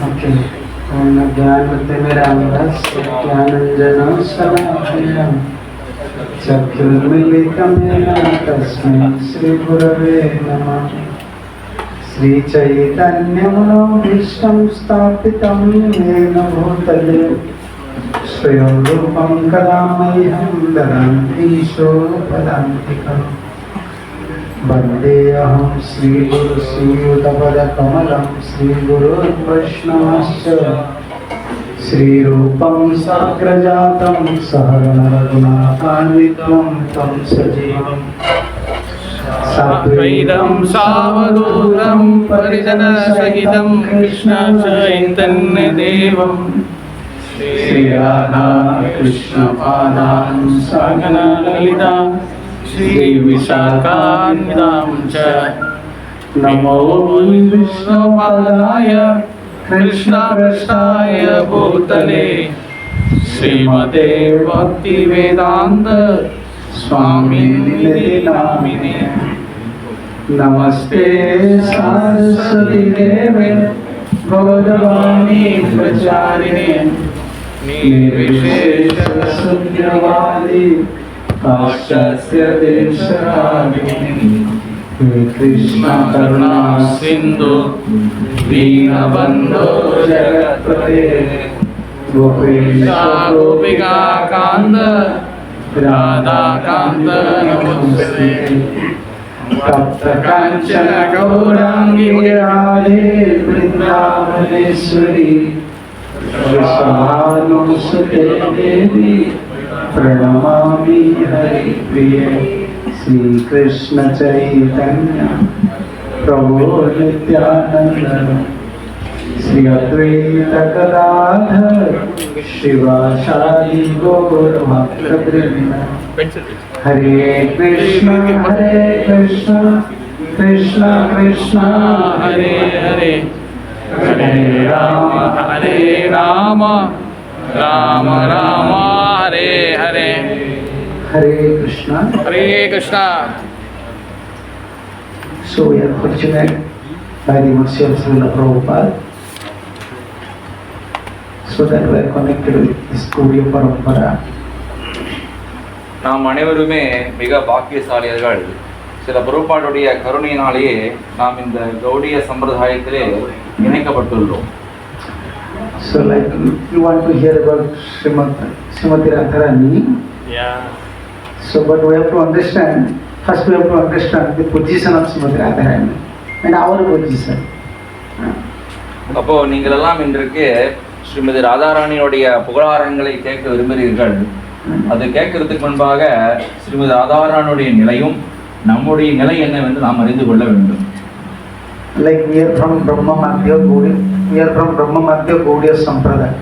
Okay. ज्ञानतिमिरान्धस्य ज्ञानाञ्जनशलाकया चक्षुर्मिलितं येन तस्मै श्रीगुरवे नमः। श्रीचैतन्यमनोभीष्टं स्थापितं येन भूतले स्वयं रूपं कदा मह्यं ददान्तीशो पदान्तिकम्। वन्देऽहं श्रीगुरुश्रीयुतपदकमलं श्रीगुरुर्वैष्णवश्च श्रीरूपं साग्रजातं सहगणरघुनाथान्वितं तं सजीवं साद्वैतं सावधूतं परिजनसहितं कृष्णचैतन्यदेवं श्रीराधा कृष्णपादान् सहगणललिता श्रीविशाखान्वितां च नमो विष्णुपादाय कृष्णकृष्णाय भूतले श्रीमते भक्तिवेदान्त स्वामिनिधि नामिने। नमस्ते सरस्वती देवे गौरवाणी प्रचारिणे निर्विशेष शून्यवादी पाश्चात्य देशरागिणी। हे कृष्ण करुणा सिंधु दीनबंधो जगत्पते गोपेश गोपिका कांत राधा कांत नमोस्तुते। तप्त कांचन गौरांगी राधे वृंदावनेश्वरी वृषभानुसुते देवी प्रणमामि हरिप्रिये। श्री कृष्ण चैतन्य प्रभु नित्यानंद श्री अद्वैत गदाधर शिवासादि गौर भक्तवृंद। हरे Krishna Krishna Krishna Hare Hare Hare Ram Ram Ram Hare Hare. Hare Krishna. Hare Krishna. So we are fortunate by the mercy of Srila Prabhupada, so that we are connected with this Gaudiya Parampara. நாம் அனைவருமே மிக பாக்கியசாலியர்கள். சில பிரபுபாடுடைய கருணையினாலேயே நாம் இந்த Gaudiya சம்பிரதாயத்திலே இணைக்கப்பட்டுள்ளோம். So like you want to hear about Srimati Radharani. Yeah. So but we have to understand, first we have to understand the position of Srimati Radharani and our position. அப்போ நீங்கள் எல்லாம் இன்றைக்கு ஸ்ரீமதி ராதாராணியோடைய புகழாரங்களை கேட்க விரும்புகிறீர்கள். அது கேட்கறதுக்கு முன்பாக ஸ்ரீமதி ராதாராணியுடைய நிலையும் நம்முடைய நிலை என்னவென்று நாம் அறிந்து கொள்ள வேண்டும். Like we are from Brahma Madhya Gaudiya Sampradaya.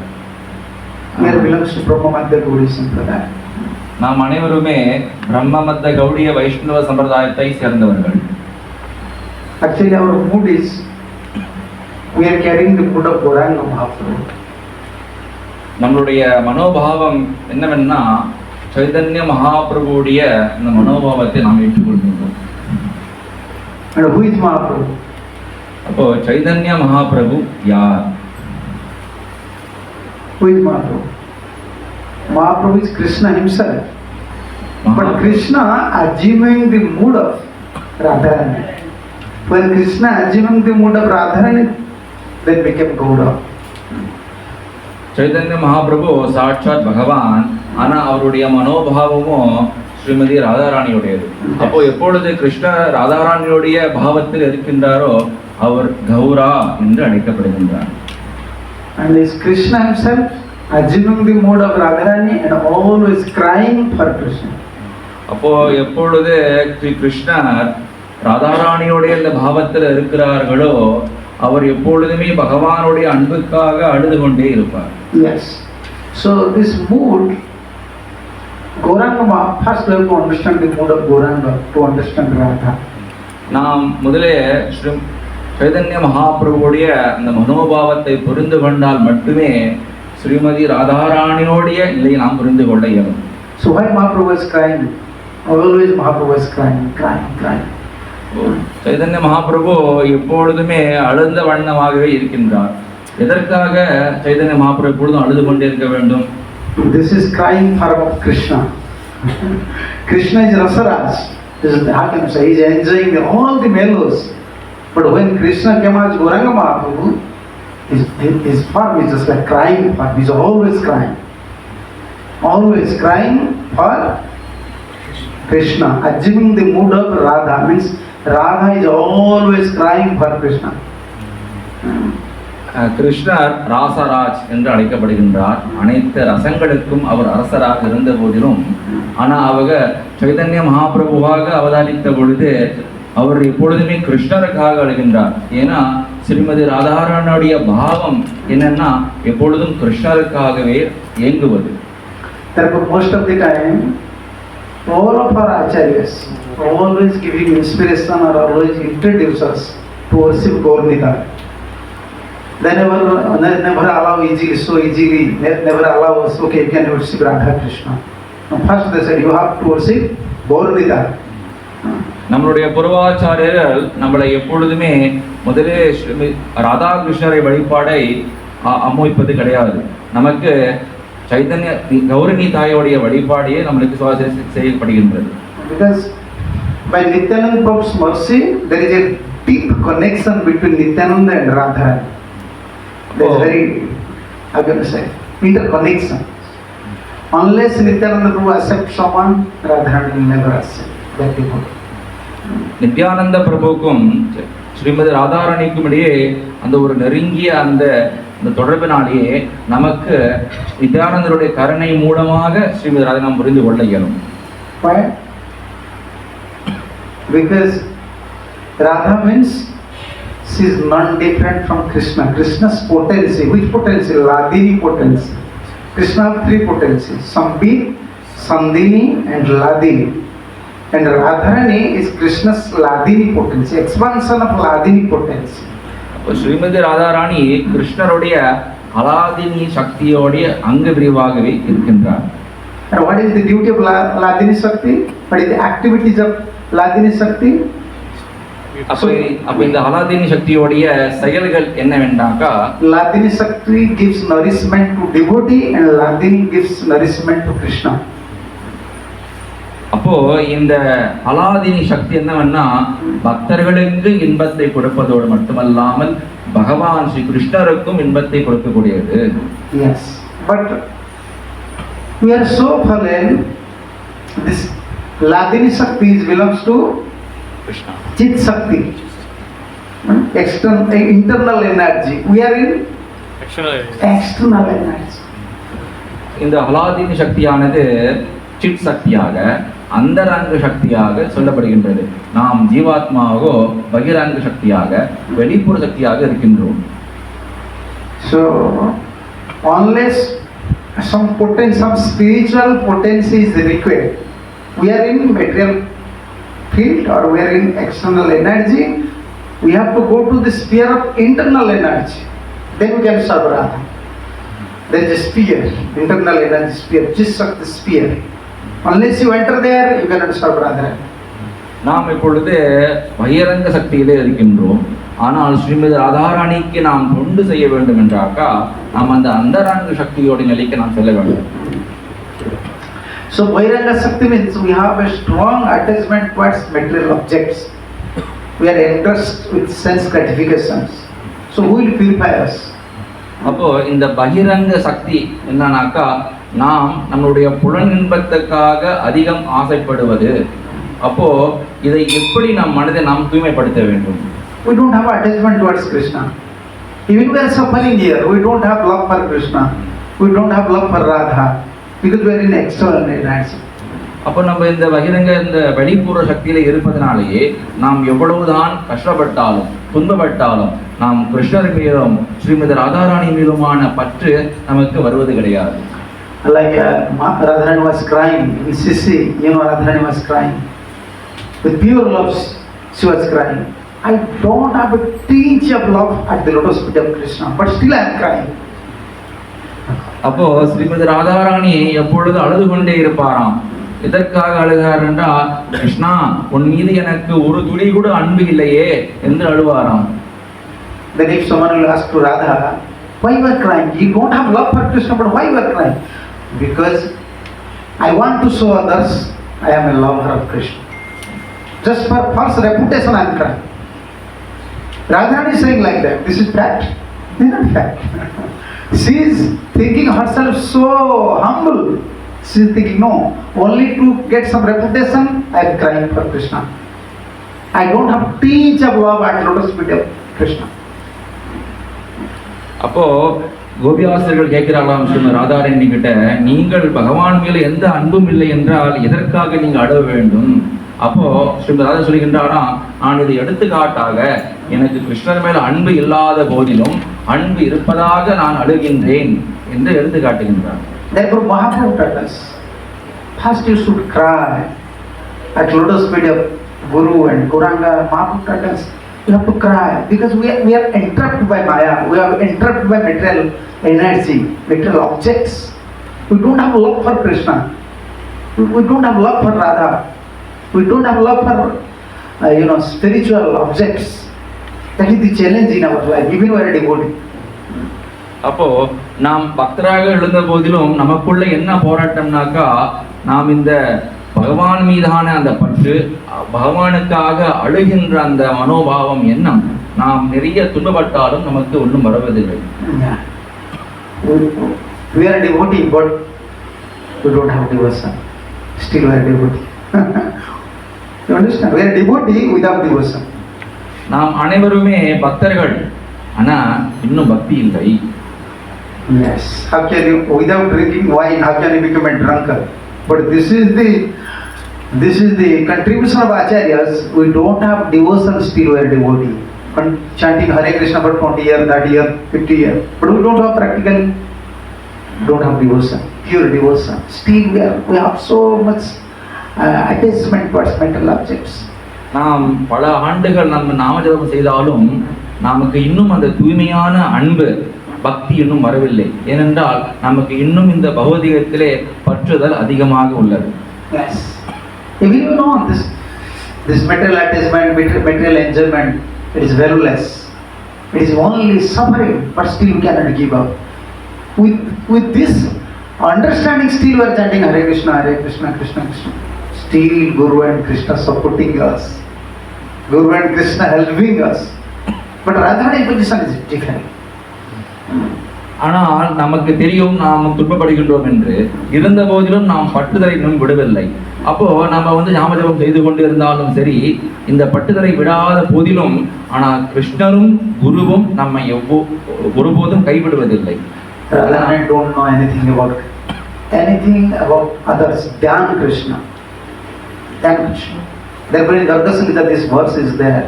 We are belongs to Brahma Madhya Gaudiya Sampradaya. நாம் அனைவருமே பிரம்ம மத்த கௌடிய வைஷ்ணவ சம்பிரதாயத்தை சேர்ந்தவர்கள். Actually our mood is we are carrying the mood of Gauranga Mahaprabhu. நம்மளுடைய மனோபாவம் என்னவென்னா சைதன்ய மகாபிரபுடைய இந்த மனோபாவத்தை நாம் ஏற்றுக்கொள்கிறோம். And who is Mahaprabhu? அப்போ சைதன்ய மகாபிரபு யார்? Who is Mahaprabhu? Mahaprabhu is Krishna himself. But Krishna assuming the mood of Radharani. When Krishna assuming the mood of Radharani, then became Gaura. Chaitanya Mahaprabhu சாட்சாத் பகவான், ஆனா அவருடைய மனோபாவமும் ஸ்ரீமதி ராதாராணியுடையது. அப்போ எப்பொழுது கிருஷ்ண ராதாராணியுடைய பாவத்தில் இருக்கின்றாரோ அவர் கௌரா என்று அழைக்கப்படுகின்றார். And is Krishna himself assuming the mood of Radharani and always crying for Krishna. அப்போ எப்பொழுது ஸ்ரீ கிருஷ்ணர் ராதாராணியுடைய இந்த பாவத்தில் இருக்கிறார்களோ அவர் எப்பொழுதுமே பகவானுடைய அன்புக்காக அழுது கொண்டே இருப்பார். Yes. So this mood, Gauranga, first we have to understand the mood of Gauranga to understand Radha. நாம் முதலே ஸ்ரீ சைதன்ய மகாபிரபுடைய அந்த மனோபாவத்தை புரிந்து கொண்டால் மட்டுமே ஸ்ரீமதி ராதாராணியோடைய நிலையை நாம் புரிந்து கொள்ள இயலும். So why Mahaprabhu is crying? Always Mahaprabhu is crying. Chaitanya Mahaprabhu எப்பொழுதுமே அழுந்த வண்ணமாகவே இருக்கின்றார். எதற்காக சைதன்ய மகாபிரபு எப்பொழுதும் அழுது கொண்டே இருக்க வேண்டும்? This is crying for Krishna. Krishna is Rasaraj. How can I say? He is enjoying all the mellows. But when Krishna came as Gauranga Mahaprabhu, his form is just like crying form. He is always crying. Always crying for Krishna. Assuming the mood of Radha means Radha is always crying for Krishna. கிருஷ்ணர் ராசராஜ் என்று அழைக்கப்படுகின்றார். அனைத்து ரசங்களுக்கும் அவர் அரசராக இருந்த போதிலும் ஆனால் அவங்க சைதன்ய மகாபிரபுவாக அவதாரித்த பொழுது அவர் எப்பொழுதுமே கிருஷ்ணருக்காக அழுகின்றார். ஏன்னா ஸ்ரீமதி ராதாராணுடைய பாவம் என்னன்னா எப்பொழுதும் கிருஷ்ணருக்காகவே இயங்குவது. Therefore, most of the time, all of our acharyas are always giving inspiration or always introduce us to worship Gaurnita. They never allow easily, so easily, never allow us, okay, you can worship Radha Krishna. No, first they said, you have to worship Gaurnita. நம்மளுடைய பூர்வாச்சாரியர்கள் நம்மளை எப்பொழுதுமே முதலே ராதாகிருஷ்ணரை வழிபாடை அமுய்ப்பது கிடையாது. நமக்கு சைதன்ய கௌரணி தாயோடைய வழிபாடையே நம்மளுக்கு செய்யப்படுகின்றது. Because by Nityananda Prabhu's mercy, there is a deep connection between Nityananda and Radha. There is very, how can I say, interconnection. Unless Nityananda Prabhu accepts someone, Radharani will never accept that people. Nityananda பிரபுக்கும் Srimathi ராதாராணிக்கும் இடையே அந்த ஒரு நெருங்கிய அந்த தொடர்பினாலேயே நமக்கு நித்யானந்தருடைய கருணை மூலமாக ஸ்ரீமதி ராதா நாம் புரிந்து கொள்ள இயலும். Why? Because Radha means she is non-different from Krishna. Krishna's potency, which potency? Ladini potency. Krishna has three potencies: Sambit, Sandini and Ladini. And Radharani is Krishna's Ladini potency, expansion of Ladini potency. Srimathi Radharani கிருஷ்ணருடைய அலாதினி சக்தியோடைய அங்க விரிவாகவே இருக்கின்றார். And what is the duty of Ladini Shakti? What is the activities of Ladini Shakti? அப்ப இந்த அலாதினி சக்தியோடைய செயல்கள் என்னவென்றாக்கா, Ladini Shakti gives nourishment to devotee and Ladini gives nourishment to Krishna. அப்போ இந்த அலாதினி சக்தி என்னவென்னா பக்தர்களுக்கு இன்பத்தை கொடுப்பதோடு மட்டுமல்லாமல் பகவான் ஸ்ரீ கிருஷ்ணருக்கும் இன்பத்தை கொடுக்கக்கூடியது. Yes, but we are so fallen. This Ladini Shakti belongs to Krishna. Chit Shakti, external, internal energy. We are in external energy. இந்த அலாதினி சக்தியானது சிட் சக்தியாக அந்தரங்க சக்தியாக சொல்லப்படுகின்றது. நாம் ஜீவாத்மாவோ பகிரங்க சக்தியாக வெளிப்புற சக்தியாக இருக்கின்றோம். So unless some potency, some spiritual potency is required, we are in material field or we are in external energy, we have to go to the sphere of internal energy, then we can serve Radha. There is a sphere, internal energy sphere, just of the sphere. Unless you enter there, you cannot serve Radha. நாம் இப்பொழுது பகிரங்க சக்தியிலே இருக்கின்றோம். ஆனால் ஸ்ரீமதி ராதாராணிக்கு நாம் தொண்டு செய்ய வேண்டும் என்றாக்கா நாம் அந்த அந்தரங்க சக்தியோட நிலைக்கு நாம் செல்ல வேண்டும். So Vairanga Shakti means we have a strong attachment towards material objects. We are engrossed with sense gratifications. So who will purify us? அப்போ இந்த பகிரங்க சக்தி என்னன்னாக்கா நாம் நம்மளுடைய புலன் இன்பத்துக்காக அதிகம் ஆசைப்படுவது. அப்போ இதை எப்படி நம் மனதை நாம் தூய்மைப்படுத்த வேண்டும்? We don't have attachment towards Krishna. Even we are suffering here, we don't have love for Krishna. We don't have love for Radha because we are in external energy. அப்போ நம்ம இந்த பகிரங்க இந்த வெளிப்புற சக்தியில இருப்பதனாலேயே நாம் எவ்வளவுதான் கஷ்டப்பட்டாலும் துன்பப்பட்டாலும் நாம் கிருஷ்ணர் மீதும் ஸ்ரீமதி ராதாராணி மீதுமான பற்று நமக்கு வருவது கிடையாது. Like Radharani was crying in Sisi, Radharani was crying. With pure love, she was crying. I don't have a tinge of love at the lotus feet of Krishna, but still I am crying. அப்போ ஸ்ரீமதி ராதாராணி எப்பொழுது அழுது கொண்டே இருப்பாராம். எதற்காக அழுகிறார் என்றால், கிருஷ்ணா உன் மீது எனக்கு ஒரு துளி கூட அன்பு இல்லையே என்று அழுவாராம். Then if someone will ask to Radha, Why you are crying? You don't have love for Krishna, but why you are crying? Because I want to show others I am a lover of Krishna. Just for false reputation I am crying. Radharani is saying like that. This is fact. This is not fact. She is thinking herself so humble. She is thinking, no, only to get some reputation, I am crying for Krishna. I don't have teach of love at lotus feet of Krishna. அப்போ கோபியாசர்கள் கேட்கிறாங்களாம் ஸ்ரீமதி ராதாராணி கிட்ட, நீங்கள் பகவான் மேல எந்த அன்பும் இல்லை என்றால் எதற்காக நீங்க அழ வேண்டும்? அப்போ ஸ்ரீமதி ராதா சொல்லுகின்றாராம், நான் இது எடுத்துக்காட்டாக எனக்கு கிருஷ்ணர் மேல அன்பு இல்லாத போதிலும் அன்பு இருப்பதாக நான் அழுகின்றேன் என்று எடுத்து காட்டுகின்றார். Therefore Mahaprabhu taught us, first you should cry at lotus feet of Guru and Gauranga. Mahaprabhu taught us, you have to cry because we are entrapped by Maya, we are entrapped by material energy, material objects. We don't have love for Krishna, we don't have love for Radha, we don't have love for spiritual objects. That is the challenge in our life, even we are a devotee. அப்போ நாம் பக்தராக எழுந்த போதிலும் நமக்குள்ள என்ன போராட்டம்னாக்கா, நாம் இந்த பகவான் மீதான அந்த பற்று, பகவானுக்காக அழுகின்ற அந்த மனோபாவம் எண்ணம், நாம் நிறைய துன்பப்பட்டாலும் நமக்கு ஒன்றும் வருவதில்லை. We are a devotee, but we don't have devotion. Still we are a devotee. You understand? We are a devotee without devotion. நாம் அனைவருமே பக்தர்கள், ஆனா இன்னும் பக்தி இல்லை. Yes. How can you, without drinking wine, how can you become a drunkard? But this is the contribution of acharyas. We don't have devotion, still we are devotee. Chanting Hare Krishna for 20 years, 30 years, 50 years. But we don't have practical, don't have devotion, pure devotion. Still we have so much attachment towards mental objects. நாம் பல ஆண்டுகள் நம்ம நாமஜபம் செய்தாலும் நமக்கு இன்னும் அந்த தூய்மையான அன்பு, பக்தி இன்னும் வரவில்லை. ஏனென்றால் நமக்கு இன்னும் இந்த பௌதிகத்திலே பற்றுதல் அதிகமாக உள்ளது. Yes. Even you know this material attachment, material enjoyment, it is valueless. It is only suffering, but still we cannot give up. With this understanding, still we are chanting Hare Krishna, Krishna Krishna. Still Guru and Krishna supporting us, Guru and Krishna helping us. But Radharani position is different. ஆனால் நமக்கு தெரியும் நாம் துன்பப்படுகின்றோம் என்று, இருந்த போதிலும் நாம் பட்டுதலை இன்னும் விடவில்லை. அப்போ நம்ம ஞாபகம் செய்து கொண்டு இருந்தாலும் சரி, இந்த பட்டுதலை விடாத போதிலும் ஆனால் கிருஷ்ணரும் குருவும் நம்மை ஒருபோதும் கைவிடுவதில்லை. Radharani don't know anything about others than Krishna. Therefore in Garga Samhita this verse is there.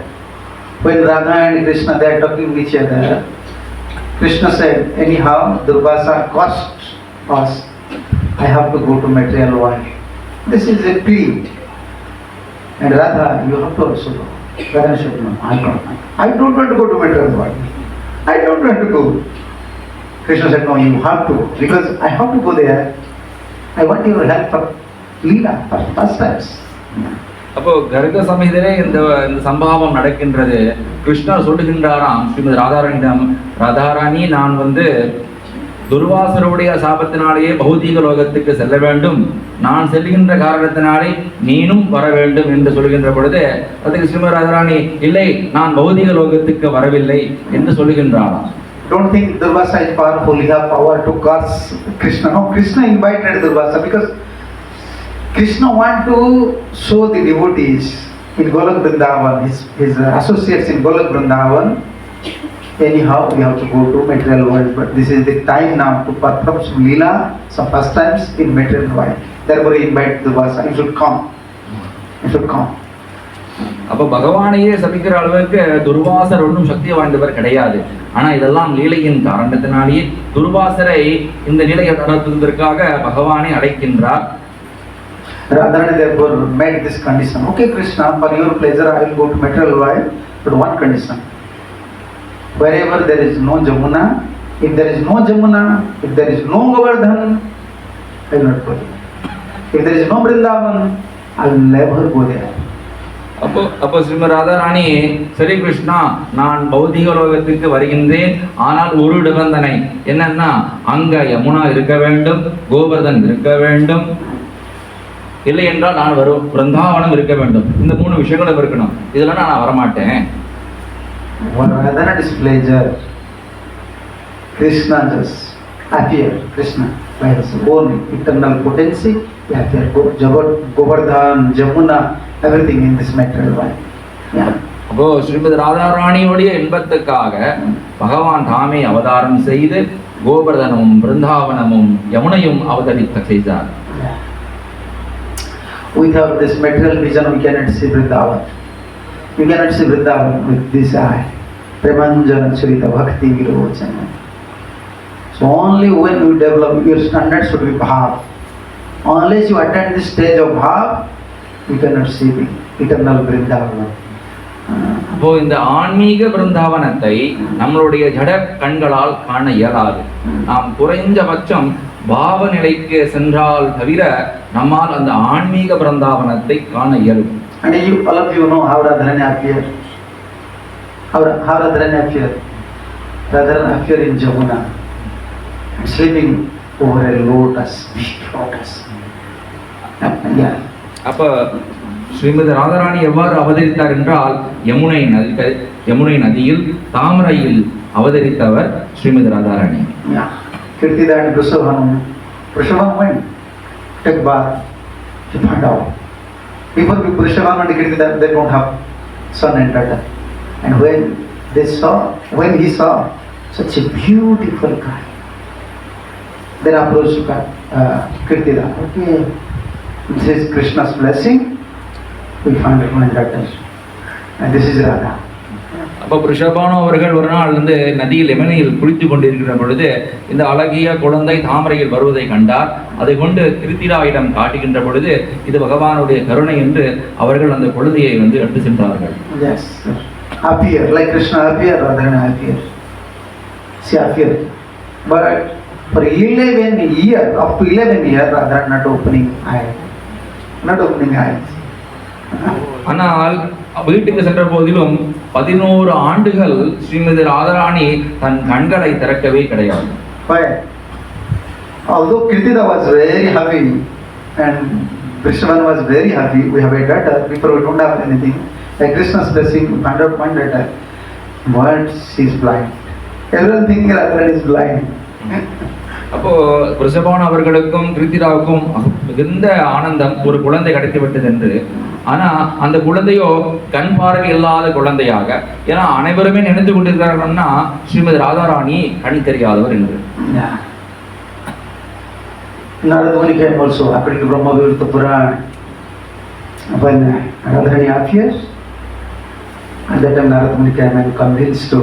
When Radha and Krishna they are talking with each other, Krishna said, anyhow Durvasa cost us, I have to go to material world. This is a plea. And Radha, you have to also go. Radha said, no, I don't want to go to material world. I don't want to go. Krishna said, no, you have to, because I have to go there. I want your help for Leela, for pastimes. அப்போ கர்க சமயத்திலே இந்த சம்பவம் நடக்கின்றது. கிருஷ்ணர் சொல்லுகின்றாராம் ஸ்ரீமதி ராதாராணியிடம், ராதாராணி, நான் துர்வாசருடைய சாபத்தினாலேயே பௌதீக லோகத்துக்கு செல்ல வேண்டும், நான் செல்கின்ற காரணத்தினாலே நீனும் வர வேண்டும் என்று சொல்கின்ற பொழுது அதுக்கு ஸ்ரீமதி ராதாராணி, இல்லை, நான் பௌதீக லோகத்துக்கு வரவில்லை என்று சொல்லுகின்றாராம். Don't think Durvasa is powerful, he has power to curse Krishna. No, Krishna invited Durvasa because Krishna want to show the devotees in Golok Vrindavan, his associates in Golok Vrindavan. Anyhow, we have to go to material world, but this is the time now to perform some Leela, some pastimes in material world. Therefore, he invited Durvasa. You should come. You should come. அப்போ பகவானையே சபிக்கிற அளவுக்கு துர்வாசர் ஒன்றும் சக்தி வாய்ந்தவர் கிடையாது. ஆனா இதெல்லாம் லீலையின் காரணத்தினாலேயே துர்வாசரை இந்த நிலையை நடத்துவதற்காக பகவானை அழைக்கின்றார். Radharani therefore made this condition. Okay, Krishna, for your pleasure I will go to material world, but one condition. Wherever there is no Jamuna, if there is no Jamuna, if there is no Govardhan, I will not go there. If there is no Vrindavan, I will never go there. அப்போ ஸ்ரீமதி ராதாராணி, சரி கிருஷ்ணா, நான் பௌதிக லோகத்துக்கு வருகின்றேன், ஆனால் ஒரு நிபந்தனை என்னன்னா, அங்க யமுனா இருக்க வேண்டும், கோவர்தன் இருக்க வேண்டும், இல்லை என்றால் நான் வரும் பிருந்தாவனம் இருக்க வேண்டும். இந்த 3 விஷயங்களும் இருக்கணும். இதெல்லாம் நான் வரமாட்டேன். Radha displeasure, Krishna just appear. Krishna by his own eternal potency, he appear. Govardhan, Jamuna, everything in this material world. Yeah. அப்போ ஸ்ரீமதி ராதாராணியோடைய இன்பத்துக்காக பகவான் தாமே அவதாரம் செய்து கோவர்தனமும் பிருந்தாவனமும் யமுனையும் அவதரிக்க செய்தார். Without this material vision, we cannot see Vrindavan. We cannot see Vrindavan with this eye. Premanjana Charita Bhakti Virochana. So only when you develop, your standard should be bhav. Unless you attain this stage of bhav, you cannot see the eternal Vrindavan. அப்போ இந்த ஆன்மீக பிருந்தாவனத்தை நம்மளுடைய ஜட கண்களால் காண இயலாது. நாம் குறைஞ்சபட்சம் பாவ நிலைக்கு சென்றால் தவிர நம்மால் அந்த ஆன்மீக பிருந்தாவனத்தை காண இயலும். And you, all of you know how Radharani appeared. How Radharani appeared? Radharani appeared in Jamuna, sleeping over a lotus, big lotus. Yeah. அப்ப ஸ்ரீமதி ராதாராணி எவ்வாறு அவதரித்தார் என்றால், யமுனை நதியில் தாமரையில் அவதரித்தவர் Srimathi Radharani. Kirtida and Vrishabhanam went, took bath, to find out. Before Vrishabhanam and Kirtida, they don't have son and daughter. And when he saw such a beautiful guy, then approached Kirtida. Okay, this is Krishna's blessing. We find one daughter, and this is Radha. அப்போ ரிஷபானு அவர்கள் ஒரு நாள் நதியில் யமுனையில் குளித்து கொண்டிருக்கிற பொழுது இந்த அழகிய குழந்தை தாமரையில் வருவதை கண்டார். அதை கொண்டு கிருத்திராயிடம் காட்டுகின்ற பொழுது இது பகவானுடைய கருணை என்று அவர்கள் அந்த குழந்தையை எடுத்து சென்றார்கள். Yes, appear like Krishna appear, Radharani appear. She appear, but for 11 years, up to 11 years, Radharani not opening eyes. ஆனால் வீட்டுக்கு சென்ற போதிலும் 11 ஆண்டுகள் ஸ்ரீமதி ராதாராணி தன் கண்களை திறக்கவே கிடையாது. Why? Although Kirtida was very happy and Vrishabhan was very happy, we have a daughter. Before we don't have anything. Like Krishna's blessing, we find out one daughter, but she is blind. Everyone thinking Radharani is blind. அப்போ ரிஷபான் அவர்களுக்கும் கிருத்திராவுக்கும் மிகுந்த ஆனந்தம், ஒரு குழந்தை கிடைத்து விட்டது என்று. ஆனா அந்த குழந்தையோ கண் பார்வை இல்லாத குழந்தையாக, ஏன்னா அனைவருமே நினைத்து கொண்டிருக்கிறார்கள்னா ஸ்ரீமதி ராதாராணி கண் தெரியாதவர் என்று. Narada Muni came also, according to Brahma Vivrta Purana, when Radharani appears, at that time Narada Muni came and convinced to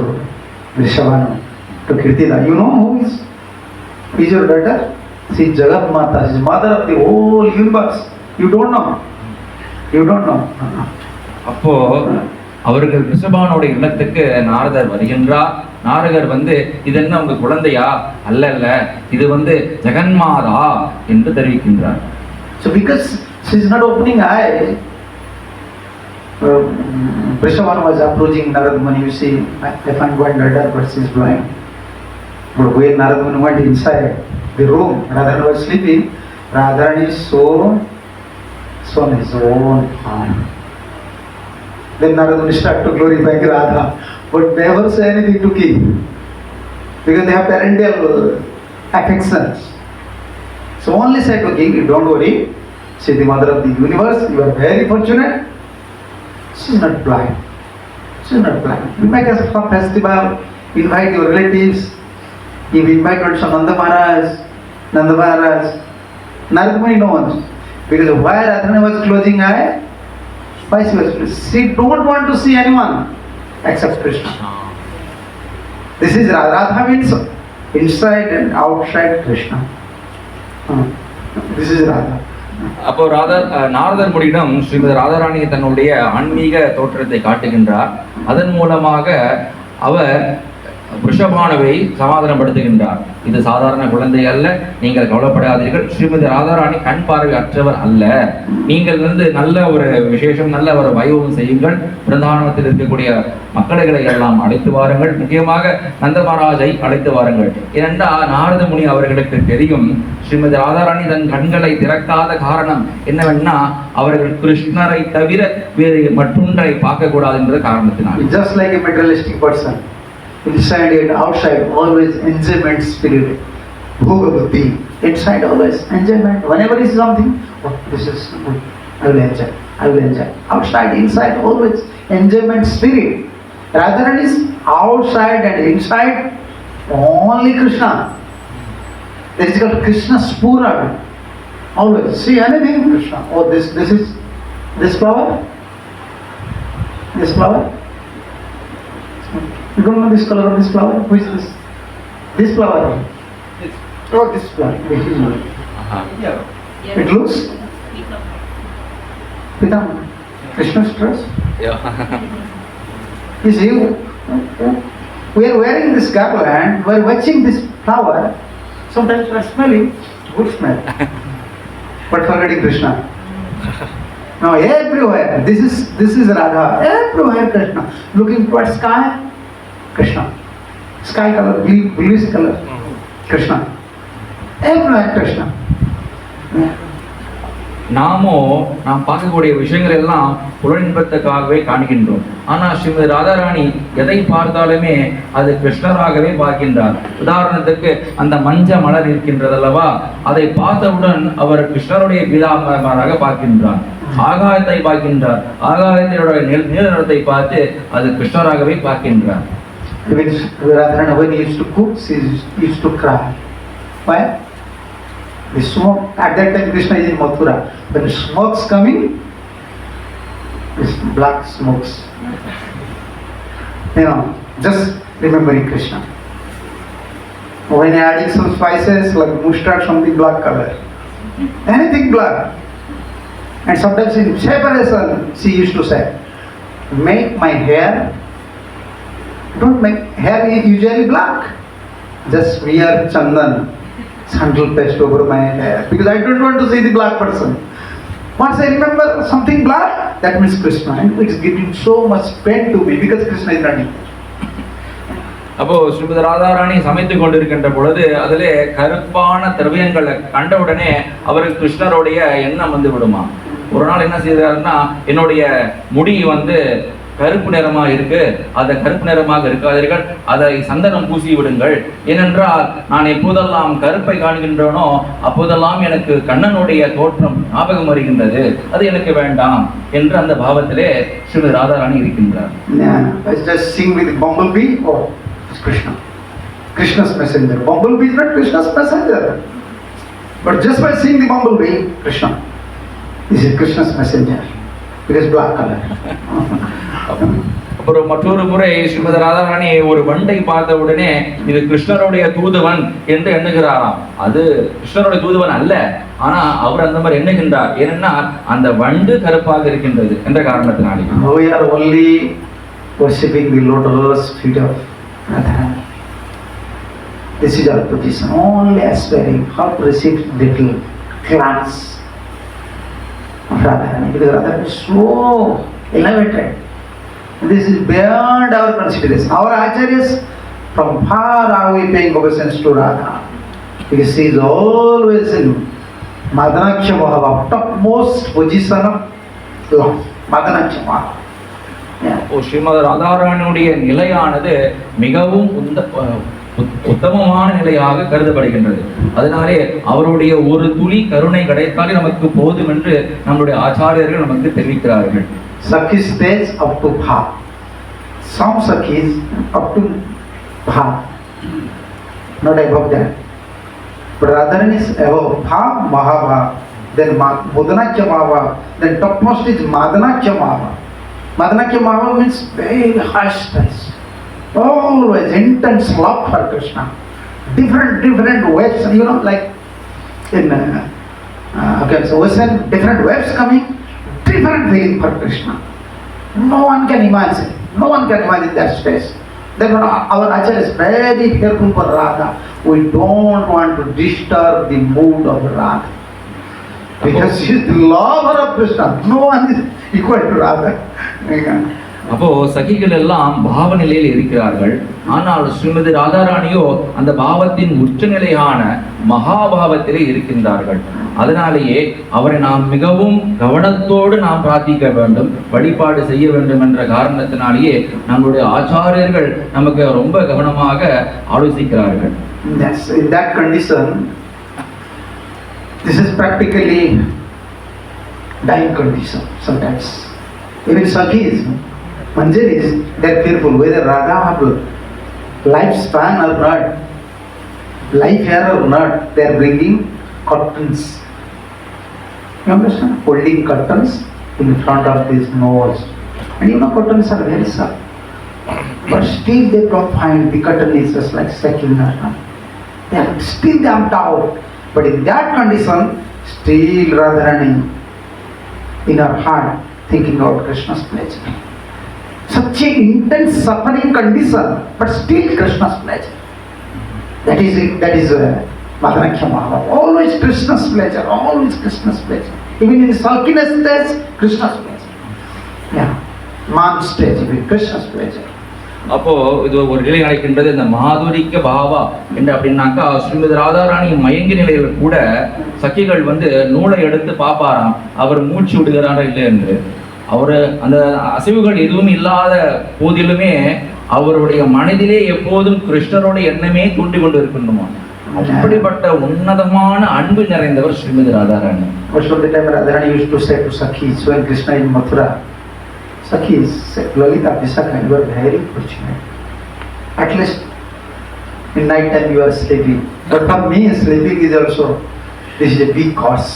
Vrishabhanu, to Kirtida, you know who is your daughter? She is Jagat Mata, she is mother of the whole universe. You don't know. அப்போ அவர்கள் ரிஷபானுடைய இல்லத்துக்கு நாரதர் வருகின்றார். நாரதர் இது என்ன உங்க குழந்தையா? அல்ல, இது ஜெகன்மாதா என்று தெரிவிக்கின்றார். So because she is not opening eye, Vrishabhanu was approaching Narada Muni. You see, I find one daughter, but she is blind. But when Narada Muni went inside the room, Radharani was sleeping. Radharani saw on his own arm. Then Narada Muni started to glorify Radha, but never say anything to king, because they have parental affections. So only say to king, don't worry, she is the mother of the universe, you are very fortunate. She is not blind. You make a festival, invite your relatives. You invite also Nanda Maharaj. Narada Muni knows, because why Radharani was closing eye, why she don't want to see anyone except Krishna. This is Radha means inside and outside Krishna. This is Radha. அப்போ நாரதர் முனியிடம் ஸ்ரீமதி ராதாராணி தன்னுடைய ஆன்மீக தோற்றத்தை காட்டுகின்றார். அதன் மூலமாக அவர் ரிஷபானுவை சமாதானப்படுத்துகின்றார். இது சாதாரண குழந்தை அல்ல, நீங்கள் கவலைப்படாதீர்கள், ஸ்ரீமதி ராதாராணி கண் பார்வை அற்றவர் அல்ல, நீங்கள் நல்ல ஒரு விசேஷம், நல்ல ஒரு வைபவம் செய்யுங்கள், பிருந்தாவனத்தில் இருக்கக்கூடிய மக்களை எல்லாம் அழைத்து வாருங்கள், முக்கியமாக நந்த மகாராஜை அழைத்து வாருங்கள். ஏனென்றால் நாரத முனி அவர்களுக்கு தெரியும் ஸ்ரீமதி ராதாராணி தன் கண்களை திறக்காத காரணம் என்னவென்னா அவர்கள் கிருஷ்ணரை தவிர வேறு மற்றொன்றை பார்க்க கூடாது என்ற காரணத்தினால். Just like a materialistic person, inside and outside always enjoyment spirit, bhoga buddhi, inside always enjoyment. Whenever is something, oh, this is good, I will enjoy, I will enjoy. Outside, inside always enjoyment spirit. Rather than is outside and inside only Krishna. That is called Krishna Spura. Always see anything Krishna. Oh, this is this flower. This flower. You don't know this color of this flower? Who is this? This flower. Oh, this flower. It looks. Pitamana. Krishna's dress. You see, we are wearing this garland, we are watching this flower. Sometimes we are smelling good smell, but forgetting Krishna. Now everywhere, this is Radha. Everywhere Krishna. Looking towards sky, Krishna. Sky color, bluish color, Krishna. Everywhere Krishna. Yeah. நாம் பார்க்கக்கூடிய விஷயங்கள் எல்லாம் புலனின்பத்துக்காகவே காண்கின்றோம். ஆனால் ஸ்ரீமதி ராதாராணி எதை பார்த்தாலுமே அது கிருஷ்ணராகவே பார்க்கின்றார். உதாரணத்துக்கு அந்த மஞ்ச மலர் இருக்கின்றது அல்லவா, அதை பார்த்தவுடன் அவர் கிருஷ்ணருடைய பீதாம்பரமாக பார்க்கின்றார். ஆகாயத்தை பார்க்கின்றார், ஆகாயத்தினுடைய நீலநிறத்தை பார்த்து அது கிருஷ்ணராகவே பார்க்கின்றார். When he used to cook, he used to cry. Why? The smoke, at that time Krishna is in Mathura. When the smoke's coming, this black smokes. Just remembering Krishna. When adding some spices like mustard, something black color. Anything black. And sometimes in separation, she used to say, make my hair, don't make hair usually black. Just wear chandan. Sandal paste over my hair because I don't want to see the black person. Once I remember something black, that means Krishna, and it's giving so much pain to me because Krishna is running. அப்போ ஸ்ரீமதி ராதாராணி சமைத்து கொண்டிருக்கின்ற பொழுது அதிலே கருப்பான திரவியங்களை கண்டவுடனே அவருக்கு கிருஷ்ணருடைய எண்ணம் விடுமா. ஒரு நாள் என்ன செய்தாருன்னா, என்னுடைய முடி கருப்பு நிறமாக இருக்கு, அதை கருப்பு நிறமாக இருக்காதீர்கள், அதை சந்தனம் பூசி விடுங்கள். ஏனென்றால் நான் எப்போதெல்லாம் கருப்பை காண்கின்றனோ அப்போதெல்லாம் எனக்கு கண்ணனுடைய தோற்றம் ஞாபகம் வருகின்றது, அது எனக்கு வேண்டாம் என்று அந்த பாவத்திலே ஸ்ரீமதி ராதாராணி இருக்கின்றார். Krishna's messenger. Bumblebee is not Krishna's messenger. But just by seeing the bumblebee, Krishna, this is Krishna's messenger. It is black color. அப்புறம் மற்றொரு முறை ஸ்ரீமதி ராதாராணி ஒரு வண்டை பார்த்த உடனே இது கிருஷ்ணருடைய தூதுவன் என்று எண்ணுகிறாராம். அது கிருஷ்ணருடைய தூதுவன் அல்ல, ஆனா அவர் அந்த மாதிரி எண்ணுகின்றார். ஏனென்னா அந்த வண்டு கருப்பாக இருக்கின்றது என்ற காரணத்தினாலே. We are only worshipping the lotus feet of Radha. This is our position. Only aspiring how to receive little glance of Radha. Because Radha is so elevated. This is beyond our consideration. Our acharyas from far away paying obeisance to Radha because she is always in Madanaksha Bhava, topmost position of love. Madanaksha Bhava. Srimathi ராதாராணியுடைய நிலையானது மிகவும் உத்தமமான நிலையாக கருதப்படுகின்றது. அதனாலே அவருடைய ஒரு துளி கருணை கிடைத்தாலே நமக்கு போதும் என்று நம்முடைய ஆச்சாரியர்கள் நமக்கு தெரிவிக்கிறார்கள். Sakhi stays up to Bhav. Some Sakhis up to Bhav, not above that. But Radharani is above Bhav, Mahabhav, then Mudanachya Mahava, then topmost is Madanachya Mahava. Madanachya Mahava means very high stress, always intense love for Krishna. Different waves, like in ocean, different waves coming. Different feeling for Krishna. No one can imagine that space. Then our Acharya is very careful for Radha. We don't want to disturb the mood of Radha. Because she is the lover of Krishna. No one is equal to Radha. அப்போ சகிகள் எல்லாம் பாவ நிலையில் இருக்கிறார்கள். ஆனால் ஸ்ரீமதி ராதாராணியோ அந்த பாவத்தின் உச்சநிலையான மகாபாவத்திலே இருக்கின்றார்கள். அதனாலேயே அவரை நாம் மிகவும் கவனத்தோடு நாம் பிரார்த்திக்க வேண்டும், வழிபாடு செய்ய வேண்டும் என்ற காரணத்தினாலேயே நம்முடைய ஆச்சாரியர்கள் நமக்கு ரொம்ப கவனமாக ஆலோசிக்கிறார்கள். Yes, in that condition, this is practically dying condition sometimes. Even Sakhis, Manjaris, they are fearful whether Radha have lifespan or not, life hair or not. They are bringing curtains. You understand? Holding curtains in front of this nose. And you know curtains are very soft. But still they don't find the curtain is just like shaking or not. They are still dumped out. But in that condition, still Radharani in her heart thinking about Krishna's pleasure. Such an intense suffering condition, but still Krishna's pleasure. That is Madhanakya Mahaprabhu. Always Krishna's pleasure, always Krishna's pleasure. Even in sulkiness stage, Krishna's pleasure. Yeah, man stage, Krishna's pleasure. அப்போ இது ஒரு நிலை நடக்கின்றது, இந்த மாதுரிக்க பாவா என்று அப்படின்னாக்கா ஸ்ரீமதி ராதாராணி மயங்கி நிலையில கூட சக்கிகள் நூலை எடுத்து பார்ப்பாராம், அவர் மூச்சு விடுகிறாரா இல்லை என்று. அவர் அந்த அசைவுகள் எதுவும் இல்லாத போதிலுமே அவருடைய மனதிலே எப்போதும் கிருஷ்ணரோட எண்ணமே தூண்டி கொண்டு இருக்கணுமா. அப்படிப்பட்ட உன்னதமான அன்பு நிறைந்தவர் Srimathi Radharani. Most of the time Radharani used to say to Sakhis when Krishna in Mathura, Sakhis, Lalita, Visakha, you are very fortunate. At least in night time you are sleeping. But for me sleeping is also, this is a big cause.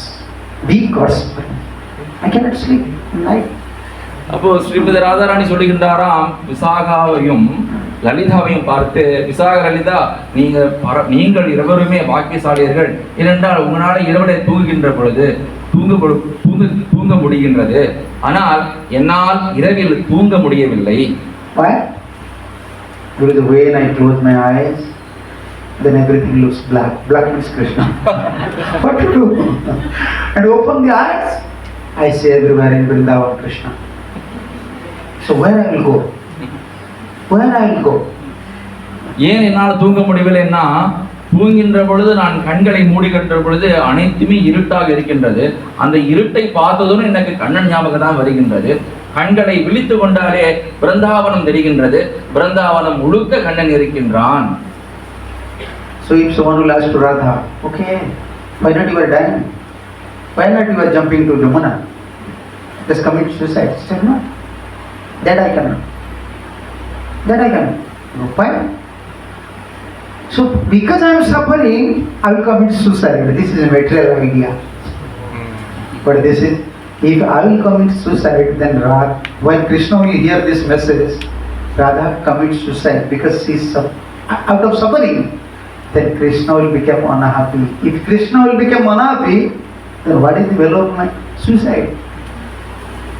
Big cause. I cannot sleep in night. அப்போ ஸ்ரீமதி ராதாராணி சொல்லுகின்றாராம், விசாகாவையும் லலிதாவையும் பார்த்து, விசாக லலிதா, நீங்கள் இருவருமே பாக்கியசாலியர்கள். ஏனென்றால் உங்களால இரவிலே தூங்குகின்ற பொழுது தூங்க முடிகின்றது, ஆனால் என்னால் இரவில் தூங்க முடியவில்லை. Why? Because when I close my eyes, then everything looks black. Black means Krishna. What to do? And open the eyes, I see everywhere in Vrindavan Krishna. So where I will go? Where I will go? ஏன் என்னால் தூங்க முடியவில்லைன்னா, தூங்குகின்ற பொழுது நான் கண்களை மூடுகின்ற பொழுது அனைத்துமே இருட்டாக இருக்கின்றது. அந்த இருட்டை பார்த்ததும் எனக்கு கண்ணன் ஞாபகம் தான் வருகின்றது. கண்களை விழித்து கொண்டாலே பிருந்தாவனம் தெரிகின்றது. பிருந்தாவனம் முழுக்க கண்ணன் இருக்கின்றான். So if someone will ask to Radha, okay, why not you are dying? Why not you are jumping to Jamuna? Just commit suicide. She said, no. That I cannot. That I cannot. Why? So because I am suffering, I will commit suicide. This is a material idea. But this is, if I will commit suicide, then Radha, when Krishna will hear this message, Radha commits suicide because she is out of suffering, then Krishna will become unhappy. If Krishna will become unhappy, then what is the value of my suicide?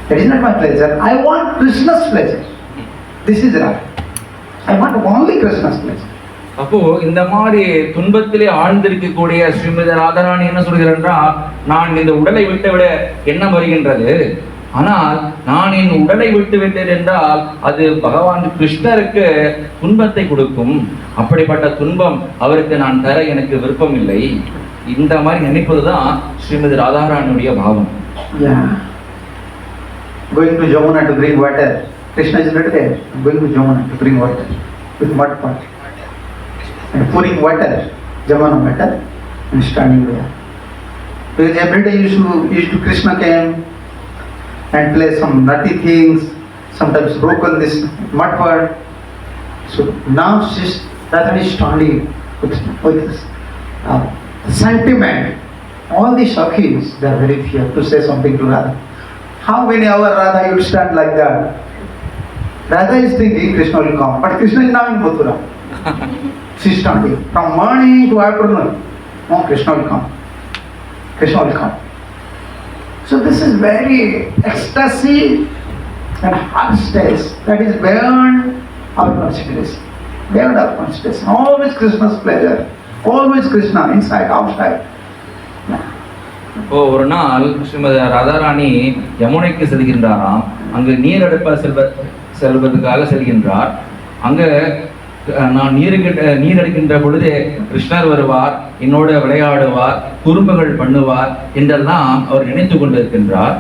That is not my pleasure. I want Krishna's pleasure. This is Radha. I want only Krishna's pleasure. அப்போ இந்த மாதிரி துன்பத்திலே ஆழ்ந்திருக்கக்கூடிய ஸ்ரீமதி ராதாராணி என்ன சொல்கிறார், நான் இந்த உடலை விட்டுவிட எண்ணம் வருகின்றது, ஆனால் நான் என் உடலை விட்டு விட்டேன் என்றால் அது பகவான் கிருஷ்ணருக்கு துன்பத்தை கொடுக்கும். அப்படிப்பட்ட துன்பம் அவருக்கு நான் தர எனக்கு விருப்பம் இல்லை. இந்த மாதிரி நினைப்பதுதான் ஸ்ரீமதி ராதாராணியுடைய பாவம். Going to Jamuna to bring water. Krishna is not there. Going to Jamuna to bring water with mud pot and pouring water, Jamuna water, and standing there. Because every day used to Krishna came and play some nutty things, sometimes broken this mud pot. So now Radha is standing with this sentiment. All the Sakhis, they are very fear to say something to Radha. How many hours Radha you would stand like that? Radha is thinking Krishna will come, but Krishna is now in Mathura. She is standing from morning to afternoon. No, Krishna will come. Krishna will come. So this is very ecstasy and heart stage that is beyond our consideration. beyond our concentration. Always Krishna's pleasure. Always Krishna, inside, outside. இப்போ ஒரு நாள் ஸ்ரீமதி ராதாராணி யமுனைக்கு செல்கின்றாராம். அங்கு நீர் எடுப்ப செல்வதற்காக செல்கின்றார். அங்க நான் நீர் எடுக்கின்ற பொழுது கிருஷ்ணர் வருவார், என்னோடு விளையாடுவார், குறும்புகள் பண்ணுவார் என்றெல்லாம் அவர் நினைத்து கொண்டிருக்கின்றார்.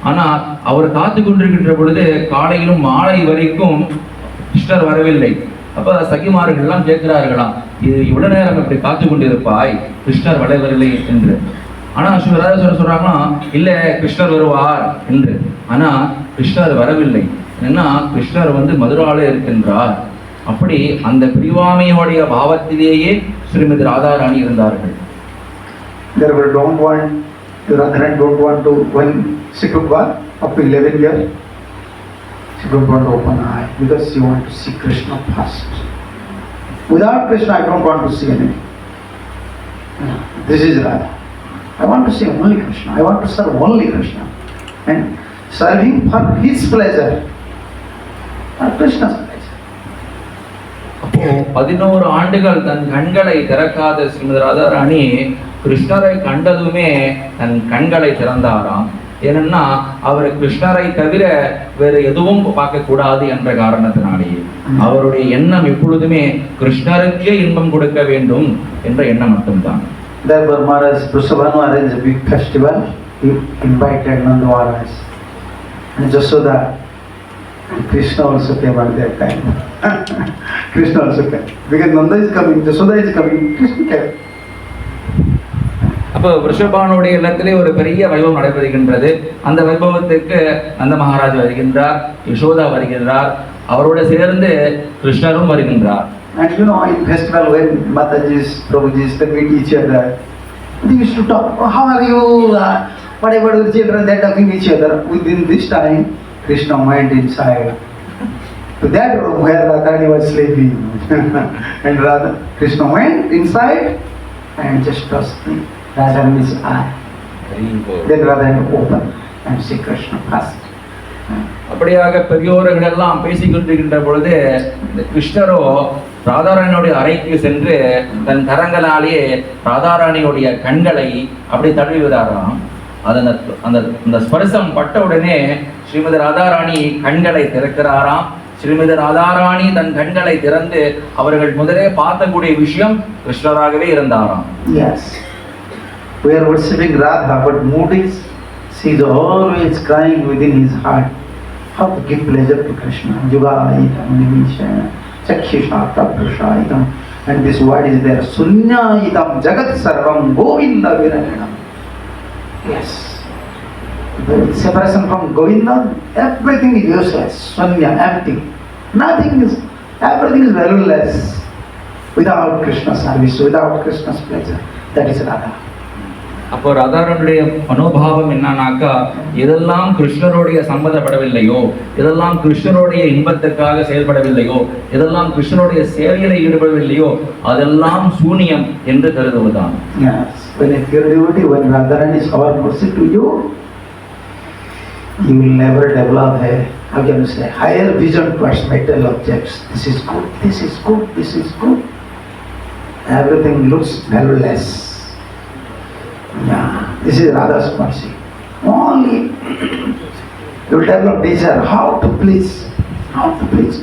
ஆனால் அவர் காத்து கொண்டிருக்கின்ற பொழுது காலையிலும் மாலை வரைக்கும் கிருஷ்ணர் வரவில்லை. அப்ப சகிமார்கள்லாம் கேட்கிறார்களாம், இது இவ்வளவு நேரம் இப்படி காத்து கொண்டிருப்பாய், கிருஷ்ணர் வரவில்லை என்று. ஆனா ராதாசுவரர் சொல்றாங்கன்னா, இல்ல கிருஷ்ணர் வருவார் என்று. ஆனா கிருஷ்ணர் வரவில்லை. ஏன்னா கிருஷ்ணர் மதுரால இருக்கின்றார். அப்படி அந்த பிரிவாமையோடைய பாவத்திலேயே ஸ்ரீமதி ராதாராணி இருந்தார்கள். Radharan don't want to, when she took bath up to 11 years, she don't want to open her eye because she want to see Krishna first. Without Krishna, I don't want to see anything. This is Radha. I want to see only Krishna. I want to serve only Krishna. And serving for his pleasure, not Krishna's pleasure. அப்போ 11 ஆண்டுகள் தன் கண்களை திறக்காத ஸ்ரீமதி ராதாராணி கிருஷ்ணரை கண்டதுமே தன் கண்களை திறந்தாராம். ஏன்னா அவர் கிருஷ்ணரை தவிர வேறு எதுவும் பார்க்க கூடாது என்ற காரணத்தினாலேயே அவருடைய எண்ணம் எப்பொழுதுமே கிருஷ்ணருக்கே இன்பம் கொடுக்க வேண்டும் என்ற எண்ணம் மட்டும்தான். Therefore, Maharaj Vrishabhanu arranged a big festival. He invited Nanda Maharaj and Jasoda. And Krishna also came at that time. Krishna also came. Because Nanda is coming, Jasoda is coming, Krishna came. அப்போ ரிஷபானுடைய இல்லத்திலே ஒரு பெரிய வைபவம் நடைபெறுகின்றது. அந்த வைபவத்துக்கு நந்த மகாராஜ் வருகின்றார், யசோதா வருகின்றார், அவரோடு சேர்ந்து கிருஷ்ணரும் வருகின்றார். And you know, in festival when Mataji's, Prabhuji's, they meet each other, they used to talk, oh, how are you, whatever the children, they're talking each other. Within this time, Krishna went inside to that room where Radharani was sleeping. And Krishna went inside and just touched Radharani's eye. Then Radharani opened and see Krishna first. அப்படியாக பெரியோர்கள் எல்லாம் பேசிக்கொண்டிருக்கின்ற பொழுது இந்த கிருஷ்ணரோ ராதாராணியோடைய அறைக்கு சென்று தன் கரங்களாலேயே ராதாராணியோடைய கண்களை அப்படி தடவி விடாராம். அந்த ஸ்பர்சம் பட்ட உடனே ஸ்ரீமதி ராதாராணி கண்களை திறக்கிறாராம். ஸ்ரீமதி ராதாராணி தன் கண்களை திறந்து அவர்கள் முதலே பார்த்தக்கூடிய விஷயம் கிருஷ்ணராகவே இருந்தாராம். Yes, we are worshipping Radha, but mood is, she is always crying within his heart. How to give pleasure to Krishna? Yugaitam, Nimishana, Chakshishata, Prashaitam. And this word is there. Sunyaitam, Jagat Sarvam, Govinda Viranam. Yes. The separation from Govinda, everything is useless. Sunya, empty. Nothing is, everything is valueless. Without Krishna's service, without Krishna's pleasure. That is Radha. அப்போ ராதாராணியுடைய மனோபாவம் என்னன்னாக்கா, எதெல்லாம் கிருஷ்ணருடைய சம்மதப்படவில்லையோ, எதெல்லாம் கிருஷ்ணருடைய இன்பத்திற்காக செயல்படவில்லையோ, எதெல்லாம் கிருஷ்ணருடைய சேவையில ஈடுபடவில்லையோ அதெல்லாம் சூனியம் என்று கருதுவதுதான். Yes, when a pure devotee, when Radharani is our mercy to you, you will never develop a, how can you say, higher vision towards material objects. This is good, this is good, this is good. Everything looks valueless. Yeah, this is Radha's mercy. Only you will develop desire how to please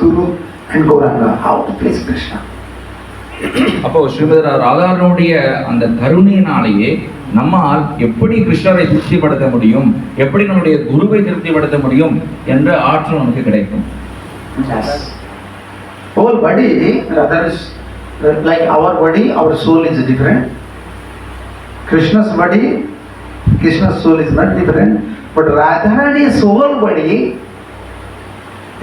Guru and Gauranga, how to please Krishna. அப்போ ஸ்ரீமதி ராதாராணியுடைய அந்த கருணையினாலேயே நம்மால் எப்படி கிருஷ்ணரை திருப்திப்படுத்த முடியும், எப்படி நம்முடைய குருவை திருப்திப்படுத்த முடியும் என்ற ஆற்றல் நமக்கு கிடைக்கும். Yes. Whole body, rather is like our body, our soul is different. Krishna's body, Krishna's soul is not different, but Radharani's whole body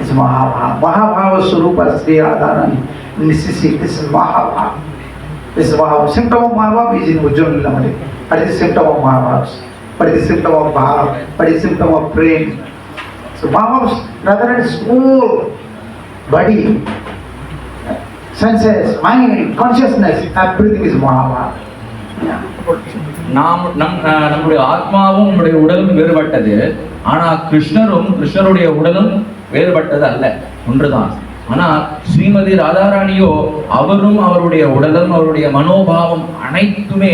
is Mahabhava. Mahabhava Swarupa Sri Radharani. This is Mahabhava. This is Mahabhava. Symptom of Mahabhava is in Ujjwal Nilamani. What is the symptom of Mahabhava? What is the symptom of Bhava? What is the symptom of prema? So Mahabhava, Radharani's whole body, senses, mind, consciousness, everything is Mahabhava. Yeah. நம்முடைய ஆத்மாவும் நம்முடைய உடலும் வேறுபட்டது. ஆனா கிருஷ்ணருடைய உடலும் வேறுபட்டது அல்ல, ஒன்றுதான். ஆனா ஸ்ரீமதி ராதாராணியோ அவரும் அவருடைய உடலும் அவருடைய மனோபாவம் அனைத்துமே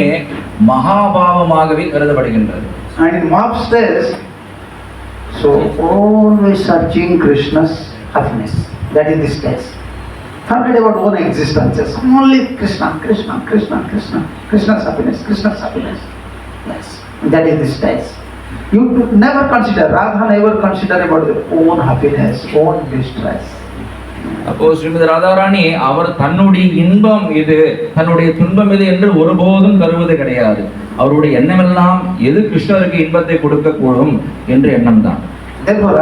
மகாபாவமாகவே கருதப்படுகின்றது. And in mob stays, so always searching Krishna's happiness. That is the stage. Forget about own existences. Only Krishna, Krishna, Krishna, Krishna, Krishna's happiness, Krishna's happiness. Yes, that is the stage. You never consider, Radha never consider about their own happiness, own distress. அப்போ ஸ்ரீமதி ராதாராணி அவர் தன்னுடைய இன்பம் இது தன்னுடைய துன்பம் இது என்று ஒருபோதும் கருவது கிடையாது. அவருடைய எண்ணமெல்லாம் எது கிருஷ்ணருக்கு இன்பத்தை கொடுக்க கூடும் என்ற எண்ணம் தான். Therefore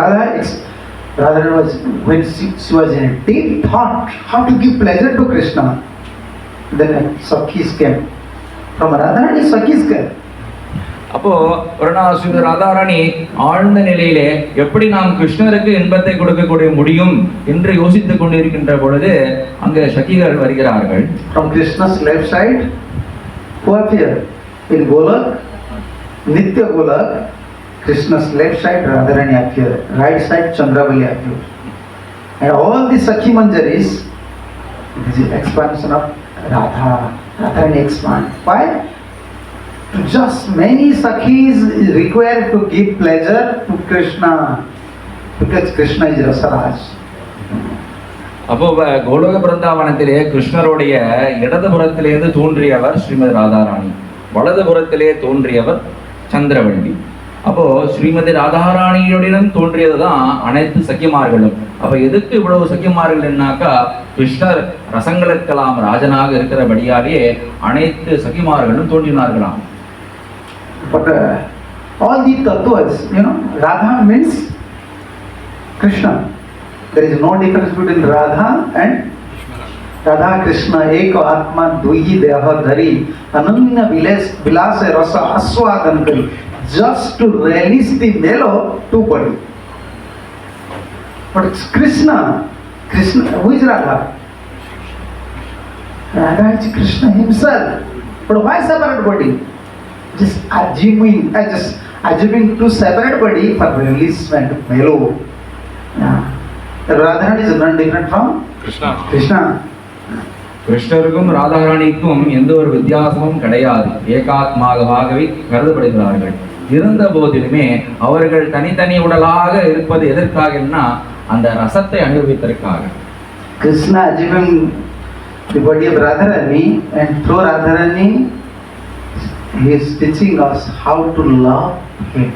Radha was, when she was in a deep thought how to give pleasure to Krishna, then Sakhis came. From Radharani Sakhis came. அப்போ ஒரு நாள் ஸ்ரீமதி ராதாராணி ஆழ்ந்த நிலையிலே எப்படி நாம் கிருஷ்ணருக்கு இன்பத்தை கொடுக்க முடியும் என்று யோசித்துக் கொண்டிருக்கின்ற பொழுது அங்கே சகிகள் வருகிறார்கள். From Krishna's left side who appeared in Golak, Nitya Golak, Krishna's left side Radharani appeared, right side Chandravali appeared, and all the Sakhi Manjaris, this is expansion of Radharani expand. Why? Just many Sakhis is required to give pleasure to Krishna, because Krishna is Rasaraj. அப்போ கோலோக பிருந்தாவனத்திலே கிருஷ்ணருடைய இடதுபுறத்திலிருந்து தோன்றியவர் ஸ்ரீமதி ராதாராணி, வலதுபுறத்திலே தோன்றியவர் சந்திரவள்ளி. அப்போ ஸ்ரீமதி ராதாராணியுடன் தோன்றியதுதான் அனைத்து சக்கியமார்களும். அப்ப எதுக்கு இவ்வளவு சக்கியமார்கள் என்னாக்கா கிருஷ்ணர் ரசங்களுக்கெல்லாம் ராஜனாக இருக்கிறபடியாலே அனைத்து சக்கியமார்களும் தோன்றினார்களாம். But all the tattvas, Radha means Krishna. There is no difference between Radha and Radha Krishna. Eko Atma Dui Deha Dhari Ananya Vilasa Rasa Aswadan Kari. Just to release the mellow to body. But it's Krishna. Who is Radha? Radha is Krishna himself. But why separate body? Just assuming to separate body for releasement mellow. Radharani is not different from Krishna. கிருஷ்ணருக்கும் ராதாராணிக்கும் எந்த ஒரு வித்தியாசமும் கிடையாது. ஏகாத்மாகவே கருதப்படுகிறார்கள். இருந்த போதிலுமே அவர்கள் தனித்தனி உடலாக இருப்பது எதற்காகன்னா அந்த ரசத்தை அனுபவிப்பதற்காக. Krishna assuming the body of Radharani, and through Radharani he is teaching us how to love him.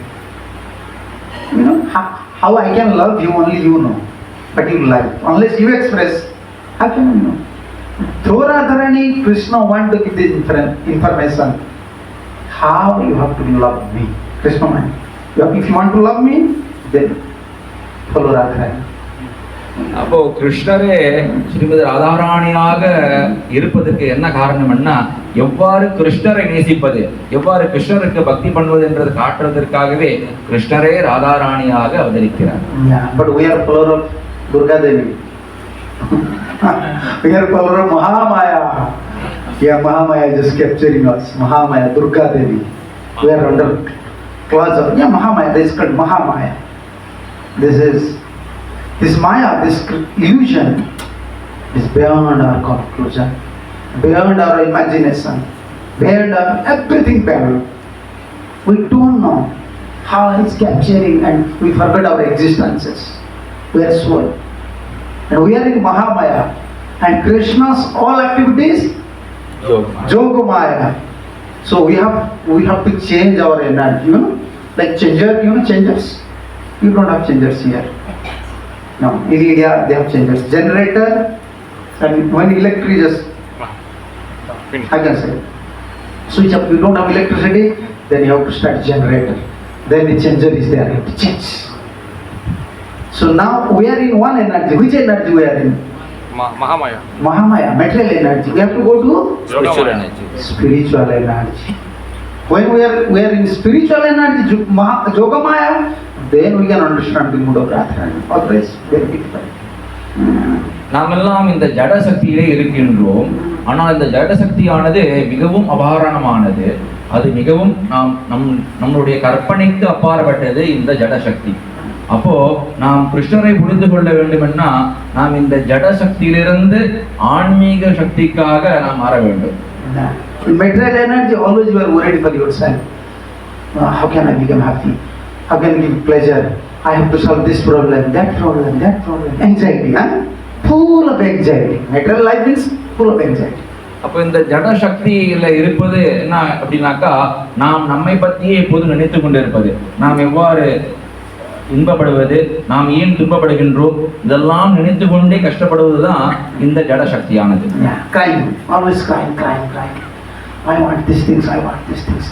How I can love you, only you know. But you like, unless you express, how can you know? Through Radharani, Krishna want to give the information. How you have to love me. Krishna mind. If you want to love me, then follow Radharani. அப்போ கிருஷ்ணரே ஸ்ரீமதி ராதாராணியாக இருப்பதற்கு என்ன காரணம்னா எவ்வாறு கிருஷ்ணரை நேசிப்பது, எவ்வாறு கிருஷ்ணருக்கு பக்தி பண்ணுவது என்றது காட்டுவதற்காகவே கிருஷ்ணரே ராதாராணியாக அவதரிக்கிறார். But we are follower of Durga Devi. We are follower of Mahamaya. Yeah, Mahamaya just capturing us. Mahamaya, Durga Devi. We are under clause of Mahamaya. This is called Mahamaya. This Maya, this illusion is beyond our conclusion, beyond our imagination, beyond our everything beyond. We don't know how it's capturing, and we forget our existences. We are soul. And we are in Mahamaya. And Krishna's all activities, Yogamaya. So we have to change our energy, like changers. You don't have changers here. No, in India they have changers. Generator, and when electric just, I can say, switch up. You don't have electricity, then you have to start generator. Then the changer is there, you have to change. So now we are in one energy. Which energy we are in? Mahamaya. Mahamaya, material energy. We have to go to Spiritual energy. Spiritual energy. When we are in spiritual energy, Yogamaya, then we can understand the mood of Radharani. Otherwise, very difficult. நாமெல்லாம் இந்த ஜட சக்தியிலே இருக்கின்றோம். ஆனால் இந்த ஜட சக்தியானது மிகவும் அபாரணமானது. அது மிகவும் நம்மளுடைய கற்பனைக்கு அப்பாற்பட்டது இந்த ஜட சக்தி. அப்போ நாம் கிருஷ்ணரை புரிந்து கொள்ள வேண்டுமென்னா நாம் இந்த ஜட சக்தியிலிருந்து ஆன்மீக சக்திக்காக நாம் மாற வேண்டும். In material energy, always you are worried for yourself. How can I become happy? How can I give pleasure? I have to solve this problem, that problem, that problem. Anxiety, huh? Full of anxiety. Material life is full of anxiety. அப்போ இந்த ஜட சக்தியில இருப்பது என்ன அப்படின்னாக்கா, நாம் நம்மை பற்றியே எப்போது நினைத்து கொண்டிருப்பது, நாம் எவ்வாறு இன்பப்படுவது, நாம் ஏன் துன்பப்படுகின்றோம், இதெல்லாம் நினைத்து கொண்டே கஷ்டப்படுவதுதான் இந்த ஜட சக்தியானது. Crying, always crying. I want these things,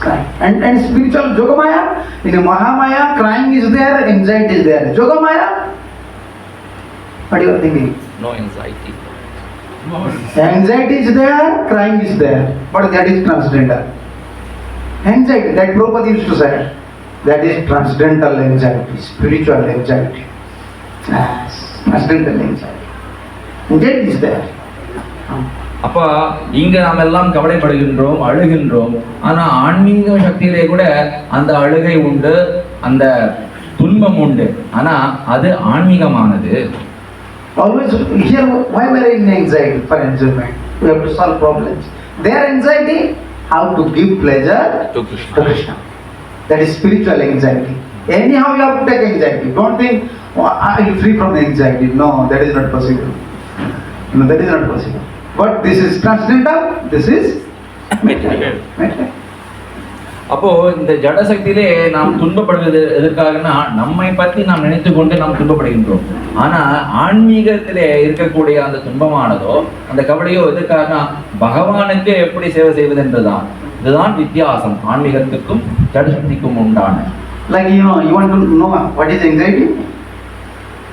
crying. And spiritual Yogamaya, in a Mahamaya, crying is there, anxiety is there. Yogamaya, what you are thinking? No anxiety. Anxiety is there, crying is there, but that is transcendental. Anxiety, that Prabhupada used to say, that is transcendental anxiety, spiritual anxiety. Yes, transcendental anxiety. Anxiety is there. அப்ப இங்க நாம் எல்லாம் கவலைப்படுகின்றோம், அழுகின்றோம். ஆனா ஆன்மீக சக்தியிலே கூட அந்த அழுகை உண்டு, அந்த துன்பம் உண்டு. ஆனா அது ஆன்மீகமானது. Always here, why we are in anxiety? For enjoyment. We have to solve problems. Their anxiety, how to give pleasure To Krishna. That is spiritual anxiety. Anyhow, you have to take anxiety. Don't think, oh, I will free from anxiety. No, that is not possible. No, that is not possible. But this is transcendental. This is material. அப்போ இந்த ஜட சக்தியிலே நாம் துன்பப்படுவது எதற்காகனா, நம்மை பற்றி நாம் நினைத்து கொண்டு நாம் துன்பப்படுகின்றோம். ஆனா ஆன்மீகத்திலே இருக்கக்கூடிய அந்த துன்பமானதோ அந்த கவலையோ எதற்காகனா, பகவானுக்கு எப்படி சேவை செய்வது என்றுதான். இதுதான் வித்தியாசம் ஆன்மீகத்துக்கும் ஜட சக்திக்கும் உண்டான. Like you want to know what is anxiety?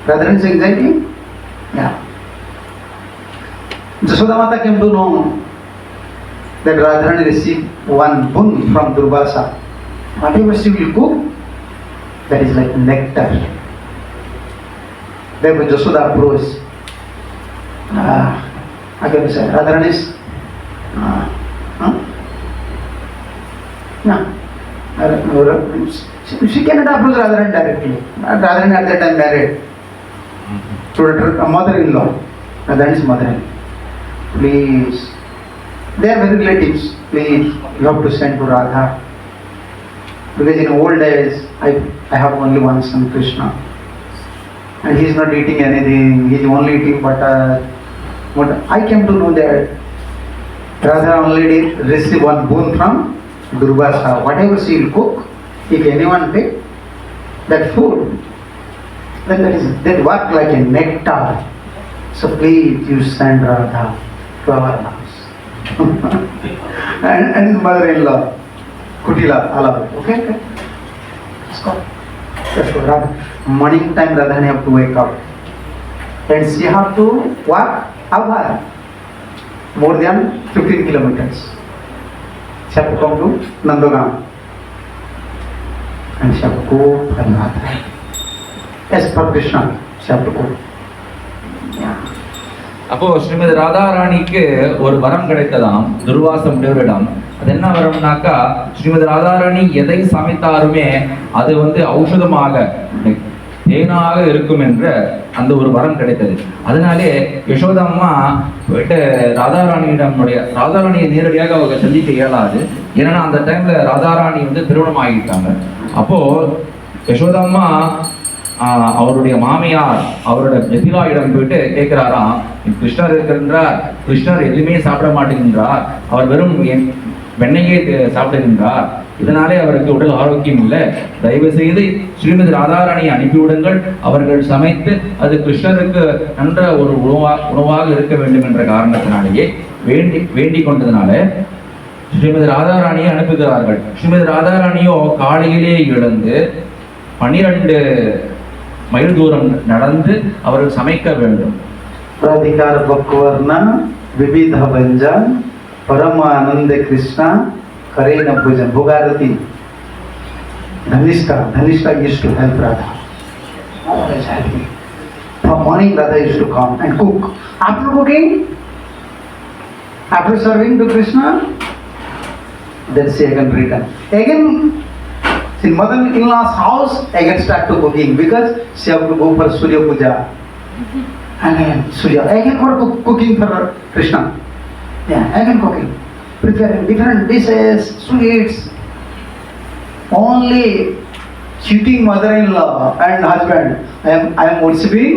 Rather than anxiety? Yeah. Jasoda Mata came to know that Radharani received one boon from Durvasa. Whatever she will cook, that is like nectar. Therefore Jasoda approached. I can say Radharani is she cannot approach Radharani directly. Radharani at that time married to her mother-in-law. Radharani's mother-in-law. Please, they are very relatives. Please, you have to send to Radha. Because in old days, I have only one son, Krishna. And he is not eating anything. He is only eating butter. But I came to know that Radha already received one boon from Durvasa. Whatever she will cook, if anyone take that food, then that work like a nectar. So please, you send Radha to our house. and his mother-in-law, Kutila, Allah. Okay? Let's go. Radha. Morning time, Radharani have to wake up. And she have to walk hour, more than 15 kilometers. She have to come to Nandagam. And she have to go and Radha. As per Krishna, she have to go. அப்போ ஸ்ரீமதி ராதாராணிக்கு ஒரு வரம் கிடைத்ததாம் துர்வாச முனிவரிடம். அது என்ன வரம்னாக்கா, ஸ்ரீமதி ராதாராணி எதை சமைத்தாருமே அது ஔஷதமாக தேனாக இருக்கும் என்ற அந்த ஒரு வரம் கிடைத்தது. அதனாலே யசோதம்மா போயிட்டு ராதாராணியை நேரடியாக அவங்க சந்திக்க இயலாது. ஏன்னா அந்த டைம்ல ராதாராணி திருமணம் ஆகிட்டாங்க. அப்போ யசோதம்மா அவருடைய மாமியார் அவரோட ஜெதிலாயிடம் போயிட்டு கேட்கிறாராம், கிருஷ்ணர் இருக்கின்றார், கிருஷ்ணர் எதுவுமே சாப்பிட மாட்டேங்கின்றார், அவர் வெறும் வெண்ணையே சாப்பிடுகின்றார், இதனாலே அவருக்கு உடல் ஆரோக்கியம் இல்லை, தயவு செய்து ஸ்ரீமதி ராதாராணியை அனுப்பிவிடுங்கள், அவர்கள் சமைத்து அது கிருஷ்ணருக்கு நன்ற ஒரு உணவாக இருக்க வேண்டும் என்ற காரணத்தினாலேயே வேண்டிக் கொண்டதுனால ஸ்ரீமதி ராதாராணியை அனுப்புகிறார்கள். ஸ்ரீமதி ராதாராணியோ காலையிலே எழுந்து 12 மைல் தூரம் நடந்து அவர்கள் சமைக்க வேண்டும். ராதிகார பக்வர்ண விவித பஞ்சன் பரமானந்த Krishna கரேன Poojan புகாரதி Dhanishta used to help Radha. Always helping. From morning Radha used to come and cook. After cooking, after serving to Krishna, then she again return. Again In mother-in-law's house, again start to cooking because she have to go for Surya Puja. Again, Surya, again for cooking for Krishna. Yeah, again cooking. Preparing different dishes, sweets. Only cheating mother-in-law and husband. I am worshipping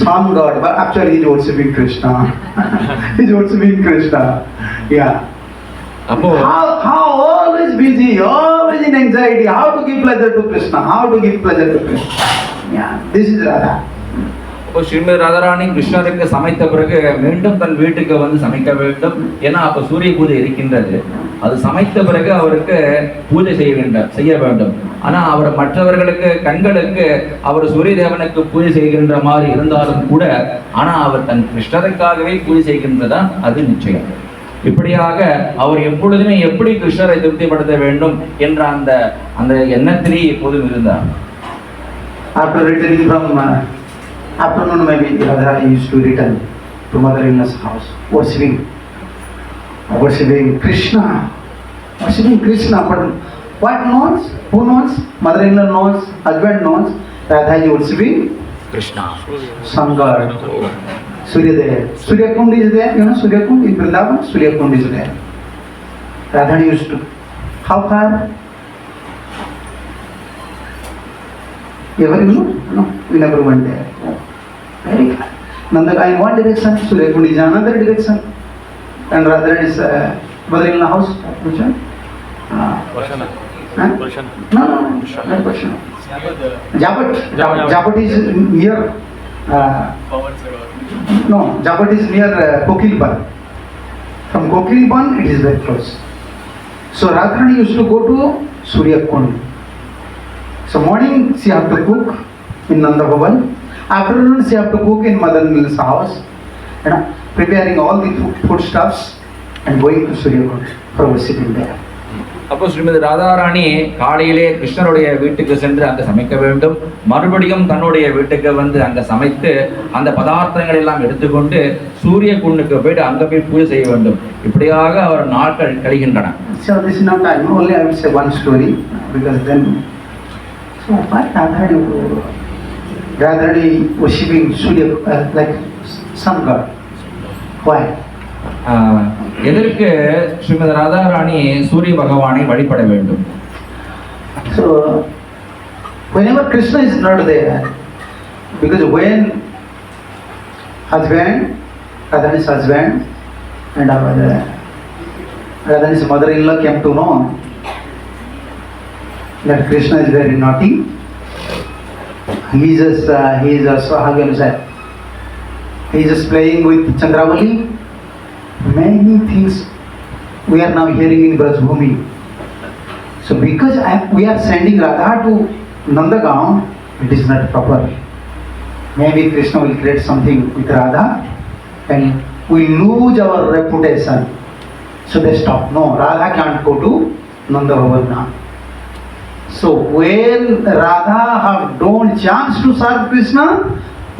some God, but actually he is worshipping Krishna. He is worshipping Krishna. Yeah. அப்போ How always busy, always in anxiety. How to give pleasure to Krishna? How to give pleasure to Krishna? Yeah, this is Radha. அப்போ ஸ்ரீமதி ராதாராணி கிருஷ்ணருக்கு சமைத்த பிறகு மீண்டும் தன் வீட்டுக்கு வந்து சமைக்க வேண்டும். ஏன்னா அப்ப சூரிய பூஜை இருக்கின்றது. அது சமைத்த பிறகு அவருக்கு பூஜை செய்ய வேண்டும். ஆனா அவர் மற்றவர்களுக்கு கண்களுக்கு அவர் சூரிய தேவனுக்கு பூஜை செய்கின்ற மாதிரி இருந்தாலும் கூட ஆனா அவர் தன் கிருஷ்ணருக்காகவே பூஜை செய்கின்றதா அது நிச்சயம். இப்படியாக அவர் எப்பொழுதுமே எப்படி கிருஷ்ணரை திருப்திப்படுத்த வேண்டும் என்ற அந்த அந்த எண்ணத்திலே எப்போதும் இருந்தார். After returning from afternoon, maybe Radha used to return to mother-in-law's house, worshipping Krishna, But what knows? Who knows? Mother-in-law knows, husband knows. Radha is worshipping Krishna. Some god. Surya there. Surya Kund is there. You know Surya Kund in Vrindavan? Surya Kund is there. Radha used to. How far? Ever you know? No, we never went there. Oh, very far. Nandaka in one direction, Surya Kund is in another direction. And Radha is mother-in-law house. Which one? Varshana. Huh? Varshana. No, not Varshana. Jabat is near. No, Jabat is near Kokilban. From Kokilban, it is very close. So Radharani used to go to Surya Kund. So morning she have to cook in Nanda Bhavan. Afternoon she have to cook in mother-in-law's house. You know, preparing all the foodstuffs and going to Surya Kund for worshipping there. அப்போ ஸ்ரீமதி ராதாராணி காலையிலே கிருஷ்ணருடைய வீட்டுக்கு சென்று அங்க சமைக்க வேண்டும். மறுபடியும் தன்னுடைய வீட்டுக்கு வந்து அங்க சமைத்து அந்த பதார்த்தங்கள் எல்லாம் எடுத்துக்கொண்டு சூரிய குண்டுக்கு போயிட்டு அங்க போய் பூஜை செய்ய வேண்டும். இப்படியாக அவர் நாட்கள் கழிகின்றன. So this is not time. Only I will say one story because then. So why Radharani worshipping Surya like sun god? Why? எதற்கு ஸ்ரீமதி ராதாராணி சூரிய பகவானை வழிபட வேண்டும்? So whenever Krishna is not there, because when Radharani's husband and our Radharani's mother-in-law came to know that Krishna is very naughty, he is just how can you say? He is just playing with Chandravali. Many things we are now hearing in Brajbhumi. So because we are sending Radha to Nandagaon, it is not proper. Maybe Krishna will create something with Radha and we lose our reputation. So they stop. No, Radha can't go to Nandagaon now. So when Radha have don't chance to serve Krishna,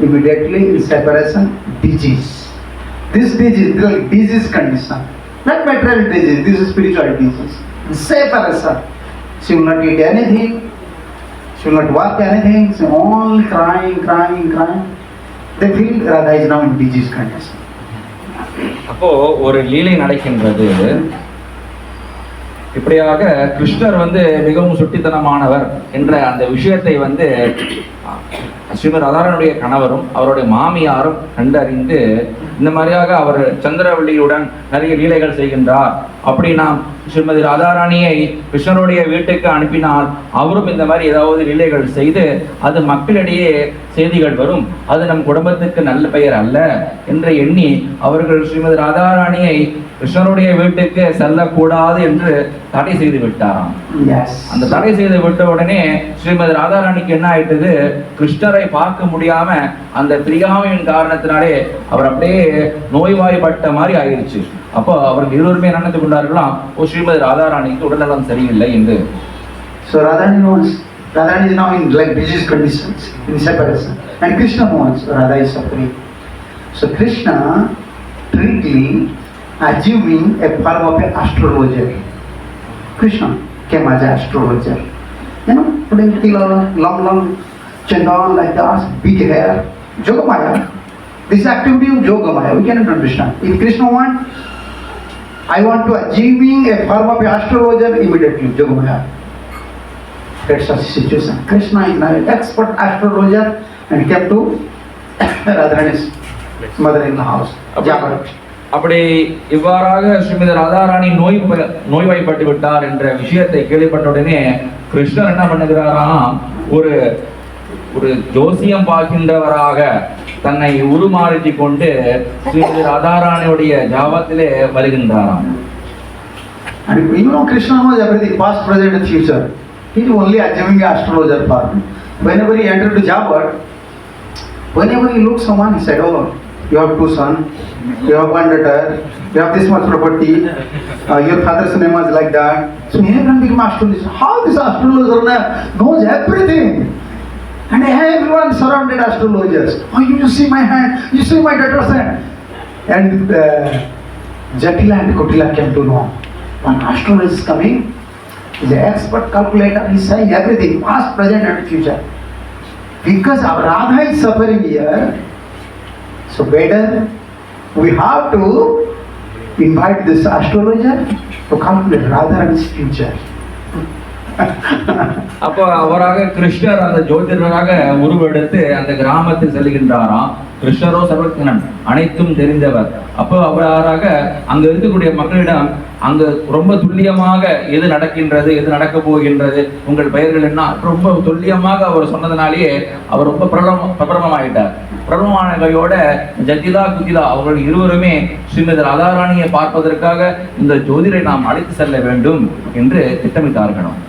immediately in separation, disease. This disease condition, not material disease, this is spiritual disease. Separation. She will not eat anything, she will not work anything, she only crying. They feel Radha is now in disease condition. அப்போ ஒரு லீலை நடக்கின்றது. இப்படியாக கிருஷ்ணர் வந்து மிகவும் சுட்டித்தனமானவர் என்ற அந்த விஷயத்தை வந்து ஸ்ரீமதி ராதாராணியுடைய கணவரும் அவருடைய மாமியாரும் கண்டறிந்து இந்த மாதிரியாக அவர் சந்திரவள்ளியுடன் நிறைய லீலைகள் செய்கின்றார். அப்படி நாம் ஸ்ரீமதி ராதாராணியை கிருஷ்ணருடைய வீட்டுக்கு அனுப்பினால் அவரும் இந்த மாதிரி ஏதாவது லீலைகள் செய்து அது மக்களிடையே செய்திகள் வரும், அது நம் குடும்பத்துக்கு நல்ல பெயர் அல்ல என்று எண்ணி அவர்கள் ஸ்ரீமதி ராதாராணியை கிருஷ்ணருடைய வீட்டுக்கு செல்லக்கூடாது என்று தடை செய்து விட்டாராம். அந்த தடை செய்து விட்ட உடனே ஸ்ரீமதி ராதாராணிக்கு என்ன ஆயிட்டது, கிருஷ்ணரை பார்க்க முடியாம அந்த பிரியாமையின் காரணத்தினாலே அவர் அப்படியே நோய்வாய்ப்பட்ட மாதிரி ஆயிடுச்சு. அப்போ அவர்கள் இருவருமே நினைத்து கொண்டார்களாம், ஓ ஸ்ரீமதி ராதாராணிக்கு உடல்நலம் சரியில்லை என்று. So Radharani is now in like disease conditions, in separation, and Krishna knows Radha is suffering. So Krishna trickly assuming a form of an astrologer. Krishna came as an astrologer. You know, putting long chandon like that, big hair. Yogamaya. This activity of Yogamaya, we cannot understand. If Krishna want, I want to achieving a form of astrologer immediately, Yogamaya. That's the situation. Krishna is an expert astrologer and came to Radharani's mother-in-law house. Jabat. அப்படி இவ்வாறாக ஸ்ரீமதி ராதாராணி நோய்வாய்ப்பட்டு விட்டார் என்ற விஷயத்தை கேள்விப்பட்ட உடனே கிருஷ்ணர் என்ன பண்ணுகிறாராம், ஒரு ஒரு ஜோசியம் பார்க்கின்றவராக தன்னை உருமாற்றி கொண்டு Srimathi ராதாராணியுடைய ஜாபத்திலே வருகின்றாராம். And you know, Krishna knows everything, past, present and future. He is only assuming astrologer part. Whenever he entered the Jabat, whenever he looked someone, he said, oh, you have 2 sons, you have 1 daughter, you have this much property, your father's name was like that. So everyone became astrologer. How this astrologer knows everything? And everyone surrounded astrologers. Oh, you see my hand, you see my daughter's hand. And Jatila and Kotila came to know. One astrologer is coming, he's an expert calculator, he's saying everything, past, present and future. Because our Radha is suffering here, so better we have to invite this astrologer to calculate Radha and his future. அப்போ அவராக கிருஷ்ணர் அந்த ஜோதிடராக உருவெடுத்து அந்த கிராமத்தில் செல்கின்றாராம். கிருஷ்ணரோ சர்வஜனன், அனைத்தும் தெரிந்தவர். அப்போ அவராக அங்க இருக்கக்கூடிய மக்களிடம் அங்க ரொம்ப துல்லியமாக எது நடக்கின்றது, எது நடக்க போகின்றது, உங்கள் பெயர்கள் என்ன, ரொம்ப துல்லியமாக அவர் சொன்னதுனாலேயே அவர் ரொம்ப பிரபலமாயிட்டார். பிரபலமானவையோட ஜட்டிலா குதிலா அவர்கள் இருவருமே ஸ்ரீமதி ராதாராணியை பார்ப்பதற்காக இந்த ஜோதிடரை நாம் அழைத்து செல்ல வேண்டும் என்று திட்டமிட்டார்களாம்.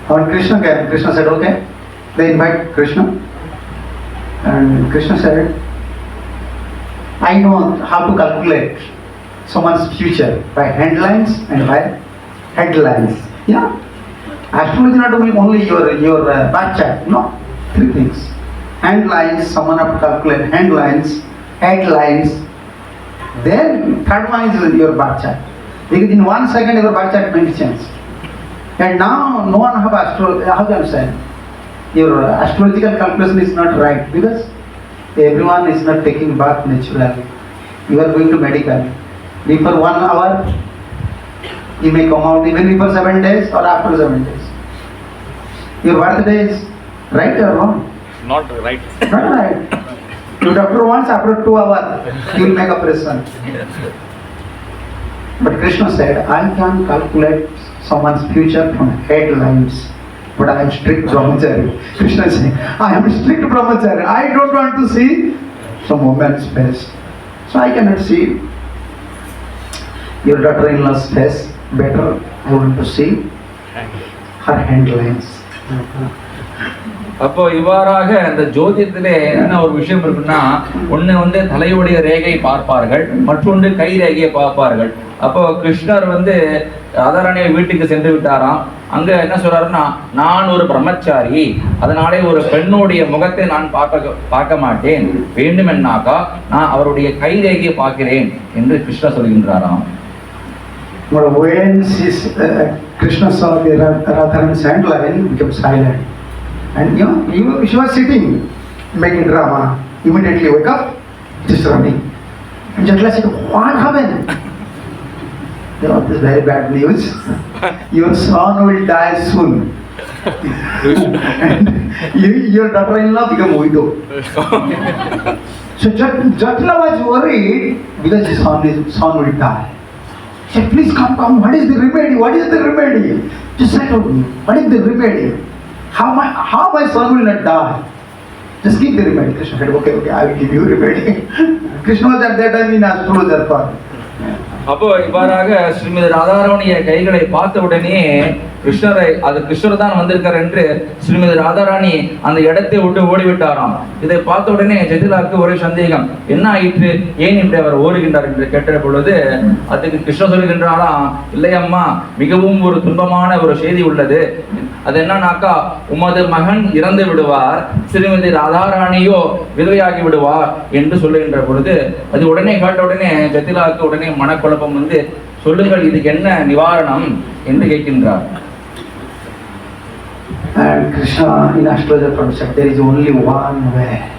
When Krishna came, Krishna said, okay. They invite Krishna. And Krishna said, I know how to calculate someone's future by handlines and by headlines. Yeah. Astrology not only your birth chart, no. 3 things. Handlines, someone have to calculate handlines, headlines. Then third one is your birth chart. Because in 1 second your birth chart makes sense. And now no one have how can I say? Your astrological calculation is not right because everyone is not taking birth naturally. You are going to medical. Before 1 hour, you may come out even before 7 days or after 7 days. Your birthday is right or wrong? Not right. Not right. Your doctor wants after 2 hours, you will make operation. But Krishna said, I can calculate someone's future from headlines. But I am strict brahmachari. Krishna is saying, I am strict brahmachari. I don't want to see some woman's face. So I cannot see your daughter-in-law's face better. I want to see her handlines. அப்போ இவ்வாறாக அந்த ஜோதிடத்திலே என்ன ஒரு விஷயம் இருக்குன்னா, ஒன்று தலையுடைய ரேகை பார்ப்பார்கள், மற்றொன்று கை ரேகையை பார்ப்பார்கள். அப்போ கிருஷ்ணர் ராதாராணிய வீட்டுக்கு சென்று விட்டாராம். அங்க என்ன சொல்றாருன்னா, நான் ஒரு பிரம்மச்சாரி, அதனாலே ஒரு பெண்ணுடைய முகத்தை நான் பார்க்க மாட்டேன், வேண்டுமென்னாக்கா நான் அவருடைய கை ரேகையை பார்க்கிறேன் என்று கிருஷ்ணர் சொல்கின்றாராம். When Krishna saw the Radharani's handline, he became silent. And she was sitting, making drama. Immediately wake up, just running. And Jatla said, what happened? This is very bad news. Your son will die soon. And your daughter-in-law become widow. So Jatla was worried because his son will die. She said, please come, what is the remedy? What is the remedy? Just say to me, what is the remedy? How my son will not die? Just give the remedy. Krishna said, okay, I will give you remedy. Krishna was at that time in astrologer form. அப்போ இவ்வாறாக ஸ்ரீமதி ராதாராணிய கைகளை பார்த்த உடனே கிருஷ்ணர் தான் வந்திருக்கார் என்று ஸ்ரீமதி ராதாராணி அந்த இடத்தை விட்டு ஓடிவிட்டாராம். இதை பார்த்த உடனே ஜட்டிலாவுக்கு ஒரே சந்தேகம், என்ன ஆயிற்று, ஏன் இப்படி அவர் ஓடுகின்றார் என்று கேட்ட பொழுது அதுக்கு கிருஷ்ணர் சொல்கின்றாராம், இல்லையம்மா, மிகவும் ஒரு துன்பமான ஒரு செய்தி உள்ளது. அது என்னன்னாக்கா, உமது மகன் இறந்து விடுவார், ஸ்ரீமதி ராதாராணியோ விதவையாகி விடுவார் என்று சொல்லுகின்ற பொழுது அது உடனே கேட்ட உடனே ஜட்டிலாவுக்கு உடனே மனக்குழப்பம் சொல்லுங்கள், இதுக்கு என்ன நிவாரணம் என்று கேட்கின்றார். And Krishna in astrologer from said there is only one way.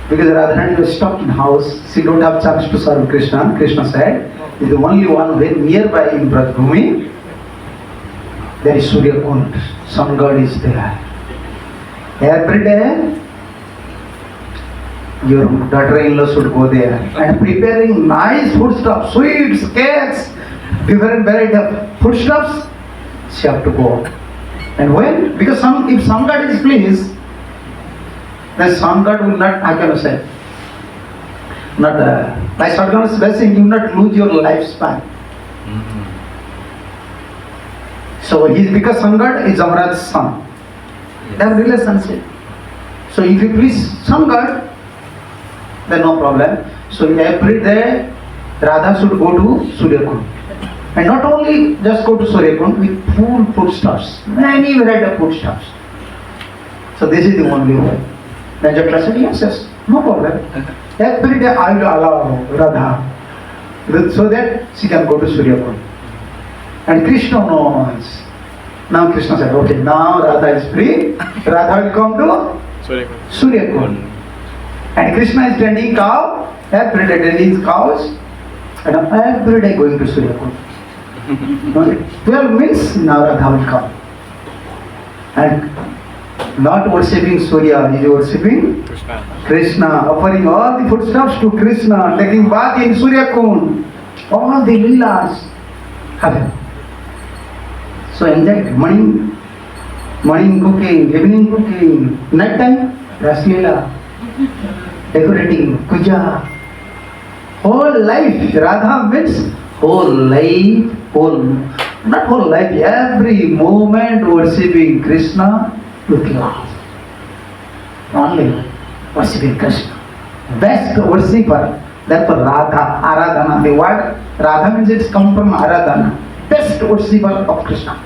Because Radharani was stuck in house, she don't have chance to serve Krishna. Krishna said, there is only one way nearby in Brajbhumi. There is Surya Kund. Sun god is there. Every day, your daughter-in-law should go there and preparing nice foodstuffs, sweets, cakes, different variety of foodstuffs. She have to go. And when? Because if some god is pleased, then some god will not, how can I say, not by Sadhgana's blessing, you will not lose your lifespan. So because sun god is Amaraj's son. They have relationship. So if you please sun god, then no problem. So every day Radha should go to Surya Kund. And not only just go to Surya Kund with full foodstuffs, many variety of foodstuffs. So this is the only way. Then Jatla said, yes, no problem. Every day I will allow Radha so that she can go to Surya Kund. And Krishna knows. Now Krishna said, okay, now Radha is free. Radha will come to Surya Kund. And Krishna is tending cow, every day tending cows, and every day going to Surya Kund. 12 means now Radha will come. And not worshipping Surya, he is worshipping Krishna, offering all the foodstuffs to Krishna, taking bath in Surya Kund, all the leelas happen. So enjoy it. Morning cooking, evening cooking, night time, Ras Leela, decorating, puja. Whole life, Radha means whole life, not whole life, every moment worshipping Krishna with love. Only worshipping Krishna. Best worshipper, therefore Radha, Aradhana. The word Radha means it's come from Aradhana. Best worshipper of Krishna.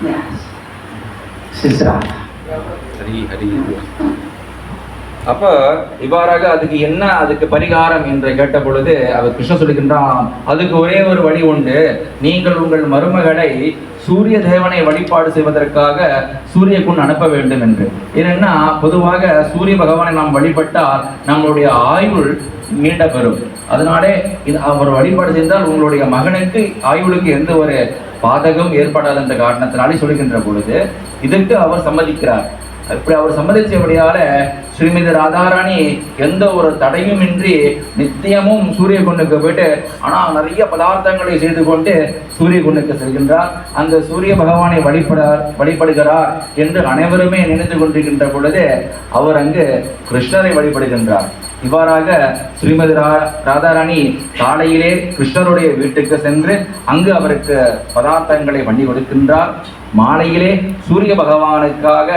Yes. This is Radha. அப்ப இவ்வாறாக அதுக்கு பரிகாரம் என்று கேட்ட பொழுது அவர் கிருஷ்ண சொல்லுகின்றான், அதுக்கு ஒரே ஒரு வழி உண்டு. நீங்கள் உங்கள் மருமகளை சூரிய தேவனை வழிபாடு செய்வதற்காக சூரிய குண்ட் அனுப்ப வேண்டும் என்று. ஏனென்னா பொதுவாக சூரிய பகவானை நாம் வழிபட்டால் நம்மளுடைய ஆயுள் நீண்ட பெறும். அதனாலே அவர் வழிபாடு செய்தால் உங்களுடைய மகனுக்கு ஆயுளுக்கு எந்த ஒரு பாதகம் ஏற்படாத என்ற காரணத்தினாலே சொல்லுகின்ற பொழுது இதற்கு அவர் சம்மதிக்கிறார். இப்படி அவர் சம்மதிச்சபடியால ஸ்ரீமதி ராதாராணி எந்த ஒரு தடையும் இன்றி நித்தியமும் சூரிய குண்டுக்கு போயிட்டு ஆனால் நிறைய பதார்த்தங்களை செய்து கொண்டு சூரிய குண்டுக்கு செல்கின்றார். அந்த சூரிய பகவானை வழிபடுகிறார் என்று அனைவருமே நினைத்து கொண்டிருக்கின்ற பொழுது அவர் அங்கு கிருஷ்ணரை வழிபடுகின்றார். இவ்வாறாக ஸ்ரீமதி ராதாராணி காலையிலே கிருஷ்ணருடைய வீட்டுக்கு சென்று அங்கு அவருக்கு பதார்த்தங்களை பண்ணி கொடுக்கின்றார். மாலையிலே சூரிய பகவானுக்காக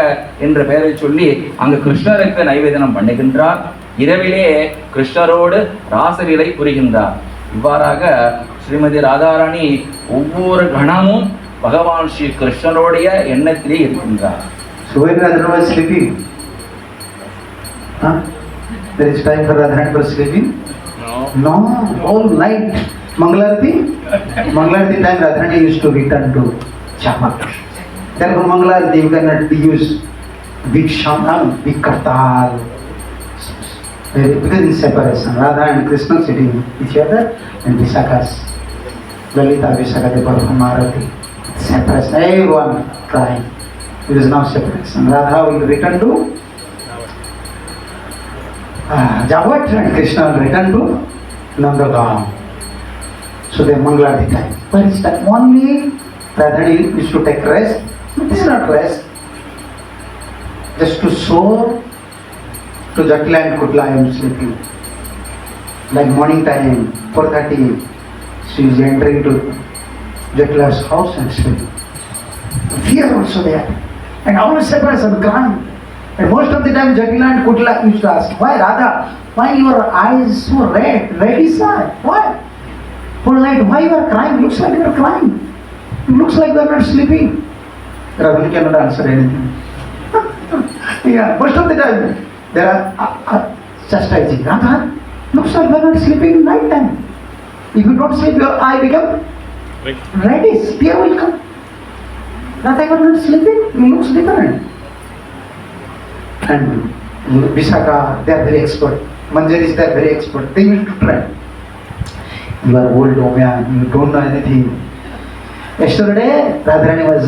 என்ற பெயரை சொல்லி அங்கு கிருஷ்ணருக்கு நைவேதனம் பண்ணுகின்றார். இரவிலே கிருஷ்ணரோடு ராசலீலை புரிகின்றார். இவ்வாறாக ஸ்ரீமதி ராதாராணி ஒவ்வொரு கணமும் பகவான் ஸ்ரீ கிருஷ்ணருடைய எண்ணத்திலே இருக்கின்றார். There is time for Radharani for sleeping? No, all night. Mangalarti time Radharani used to return to Chamak. Therefore Mangalarti you cannot use big shaman, big kartal. Because in separation, Radha and Krishna sitting each other and Visakhas. Lalita Visakha they perform Arati. Separation, everyone crying. It is now separation. Radha will return to Javat and Krishna will return to Nandagaon. So they Mangalarti time. But it's that only Radharani used to take rest. This is not rest. Just to show to Jatla and Kutla I am sleeping. Like morning time, 4:30, she is entering to Jatla's house and sleeping. Fear also there. And always separation, crying. And most of the time Jatla and Kutla used to ask, why Radha, why your eyes so red, very sad, why? Whole night, why you are crying? Looks like you are crying. It looks like you are not sleeping. Radha cannot answer anything. Yeah, most of the time they are chastising. Radha, looks like you are not sleeping in night time. If you don't sleep, your eye become reddish, tear will come. Radha was not sleeping. He looks different. And Vishaka, they are very expert. Manjaris, they are very expert. They used to try. You are old, oh man, you don't know anything. Yesterday, Radharani was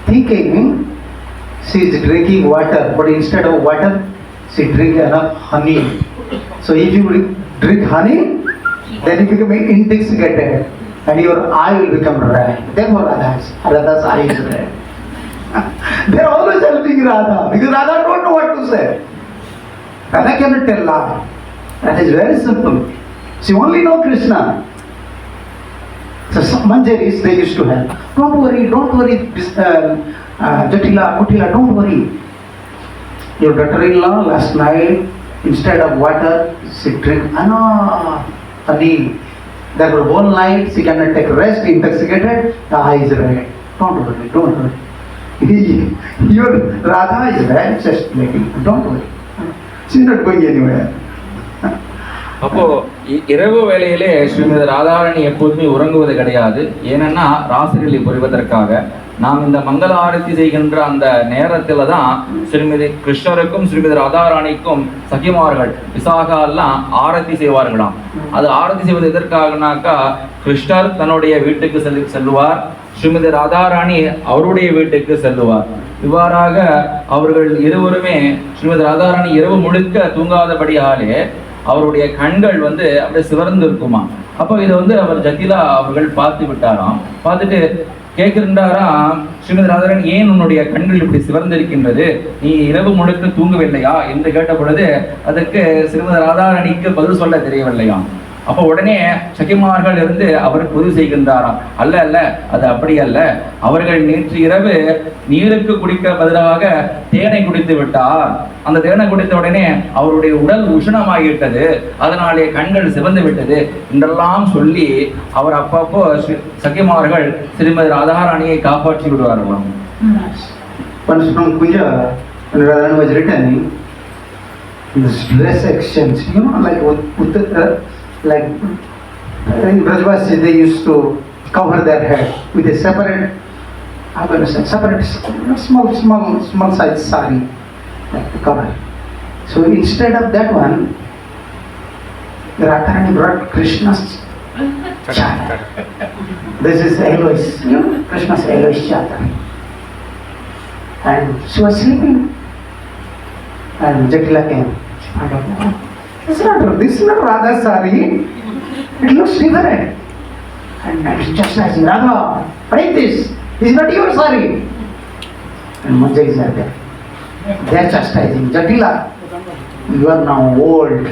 thinking she is drinking water, but instead of water, she drink enough honey. So if you drink honey, then you become intoxicated and your eye will become red. Therefore Radha's eye is red. They are always helping Radha because Radha don't know what to say. Radha cannot tell lie. That is very simple. She only know Krishna. So some Manjaris, they used to help. Don't worry, Jatila, Kutila, don't worry. Your daughter-in-law last night, instead of water, she drink honey. That whole night she cannot take rest, intoxicated, the eye is red. Don't worry. Your Radha is red, just lady. Don't worry. She's not going anywhere. அப்போ இரவு வேளையிலே ஸ்ரீமதி ராதாராணி எப்போதுமே உறங்குவது கிடையாது. ஏனென்னா ராசகிரி புரிவதற்காக நாம் இந்த மங்கள ஆரத்தி செய்கின்ற அந்த நேரத்துல தான் ஸ்ரீமதி கிருஷ்ணருக்கும் ஸ்ரீமதி ராதாராணிக்கும் சகிமார்கள் விசாகா எல்லாம் ஆரத்தி செய்வார்களாம். அது ஆரத்தி செய்வது எதற்காகனாக்கா, கிருஷ்ணர் தன்னுடைய வீட்டுக்கு செல்லுவார், ஸ்ரீமதி ராதாராணி அவருடைய வீட்டுக்கு செல்லுவார். இவ்வாறாக அவர்கள் இருவருமே ஸ்ரீமதி ராதாராணி இரவு முழுக்க தூங்காதபடியாலே அவருடைய கண்கள் அப்படியே சிவர்ந்து இருக்குமா. அப்போ இதை அவர் ஜட்டிலா அவர்கள் பார்த்து விட்டாராம். பார்த்துட்டு கேட்கின்றாராம், ஸ்ரீமதி ராதாராணி ஏன் உன்னுடைய கண்கள் இப்படி சிவர்ந்திருக்கின்றது, நீ இரவு முழுக்க தூங்கவில்லையா என்று கேட்ட பொழுது அதற்கு ஸ்ரீமதி ராதாராணிக்கு பதில் சொல்ல தெரியவில்லையாம். அப்போ உடனே சகிமார்கள் இருந்து அவருக்கு உதவி செய்கின்றாராம். அல்ல அது அப்படி அல்ல, அவர்கள் நேற்று இரவு நீருக்கு குடிக்க பதிலாக தேனை குடித்து விட்டார். அந்த தேனை குடித்த உடனே அவருடைய உடல் உஷ்ணமாகிவிட்டது, அதனாலே கண்கள் சிவந்து விட்டது என்றெல்லாம் சொல்லி அவர் அப்பப்போ சகிமார்கள் ஸ்ரீமதி ராதாராணியை காப்பாற்றி விடுவார்களாம். Once from Kuja, when Radharani was returning, this dress exchange, like in Brajvasi they used to cover their head with a separate small size sari, like to cover. So instead of that one, Radharani brought Krishna's chadar. This is Elois, Krishna's Elois chadar. And she was sleeping, and Jatila came. This is not Radha's sari. It looks different. And it's just like Radha, break this. This is not your sari. And Manjaris are there. They are chastising. Jatila, you are now old.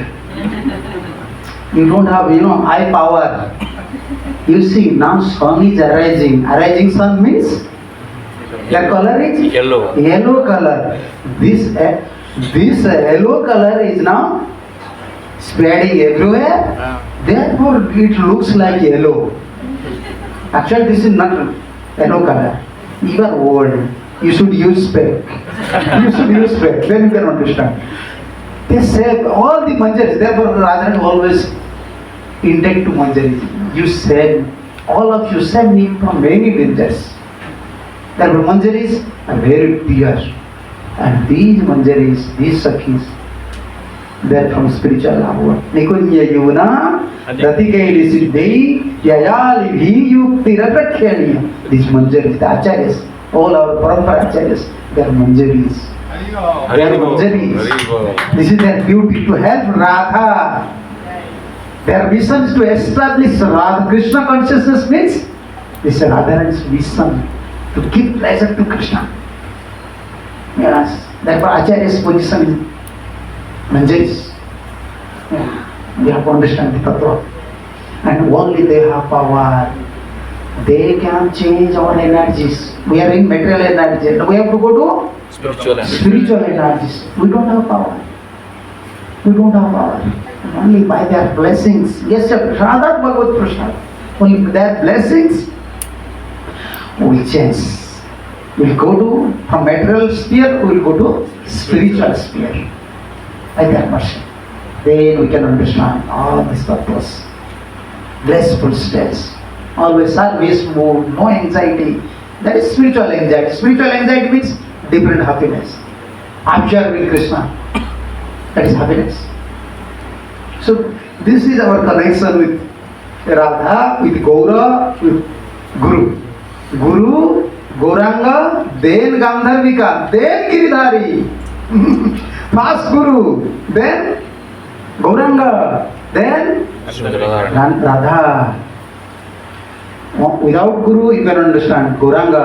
You don't have, high power. You see, now sun is arising. Arising sun means their color is yellow color. This yellow color is now spreading everywhere. Therefore, it looks like yellow. Actually, this is not yellow color. You are old. You should use spec. Then you can understand. They say all the Manjaris. Therefore, Radharani always indicate to Manjaris. All of you save me from many dangers. Therefore, Manjaris are very pure. And these Manjaris, these Sakhis, they are from spiritual love. Nikunya Yuna, Ratikaili Siddhi, Yayali Yukti Ratakhaniya. These Manjaris, the Acharyas, all our Parampara Acharyas, they are Manjaris. This is their duty to help Radha. Their mission is to establish Radha Krishna consciousness means this is Radharani's mission to give pleasure to Krishna. Yes, therefore Acharya's position is Manjaris. We have to understand the tattva. And only they have power. They can change our energies. We are in material energy. We have to go to spiritual energies. We don't have power. Only by their blessings. Yes, Radha Bhagavad Krishna. Only their blessings will change. We'll go to, from material sphere, we'll go to spiritual sphere. By their mercy. Then we can understand all these purpose. Blissful states. always service mood, no anxiety. That is spiritual anxiety. Spiritual anxiety means different happiness. Observing Krishna, that is happiness. So this is our connection with Radha, with Gaura, with Guru. Guru, Gauranga, then Gandharvika, then Giridhari. First Guru, then Gauranga, then Radha. Without Guru, you cannot understand Gauranga.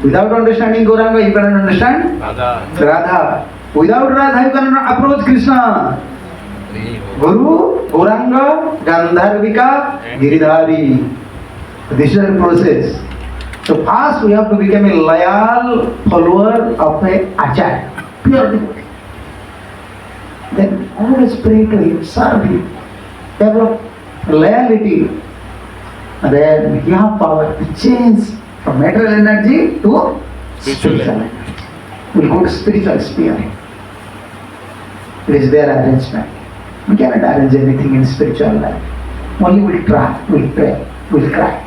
Without understanding Gauranga, you cannot understand Radha. Without Radha, you cannot approach Krishna. Guru, Gauranga, Gandharvika, Giridhari. This is the process. So first we have to become a loyal follower of a Acharya, pure devotee. Then always pray to him, serve him, develop loyalty. And then you have power to change from material energy to spiritual energy. We'll go to spiritual sphere. It is their arrangement. We cannot arrange anything in spiritual life. Only we'll try, we'll pray, we'll cry.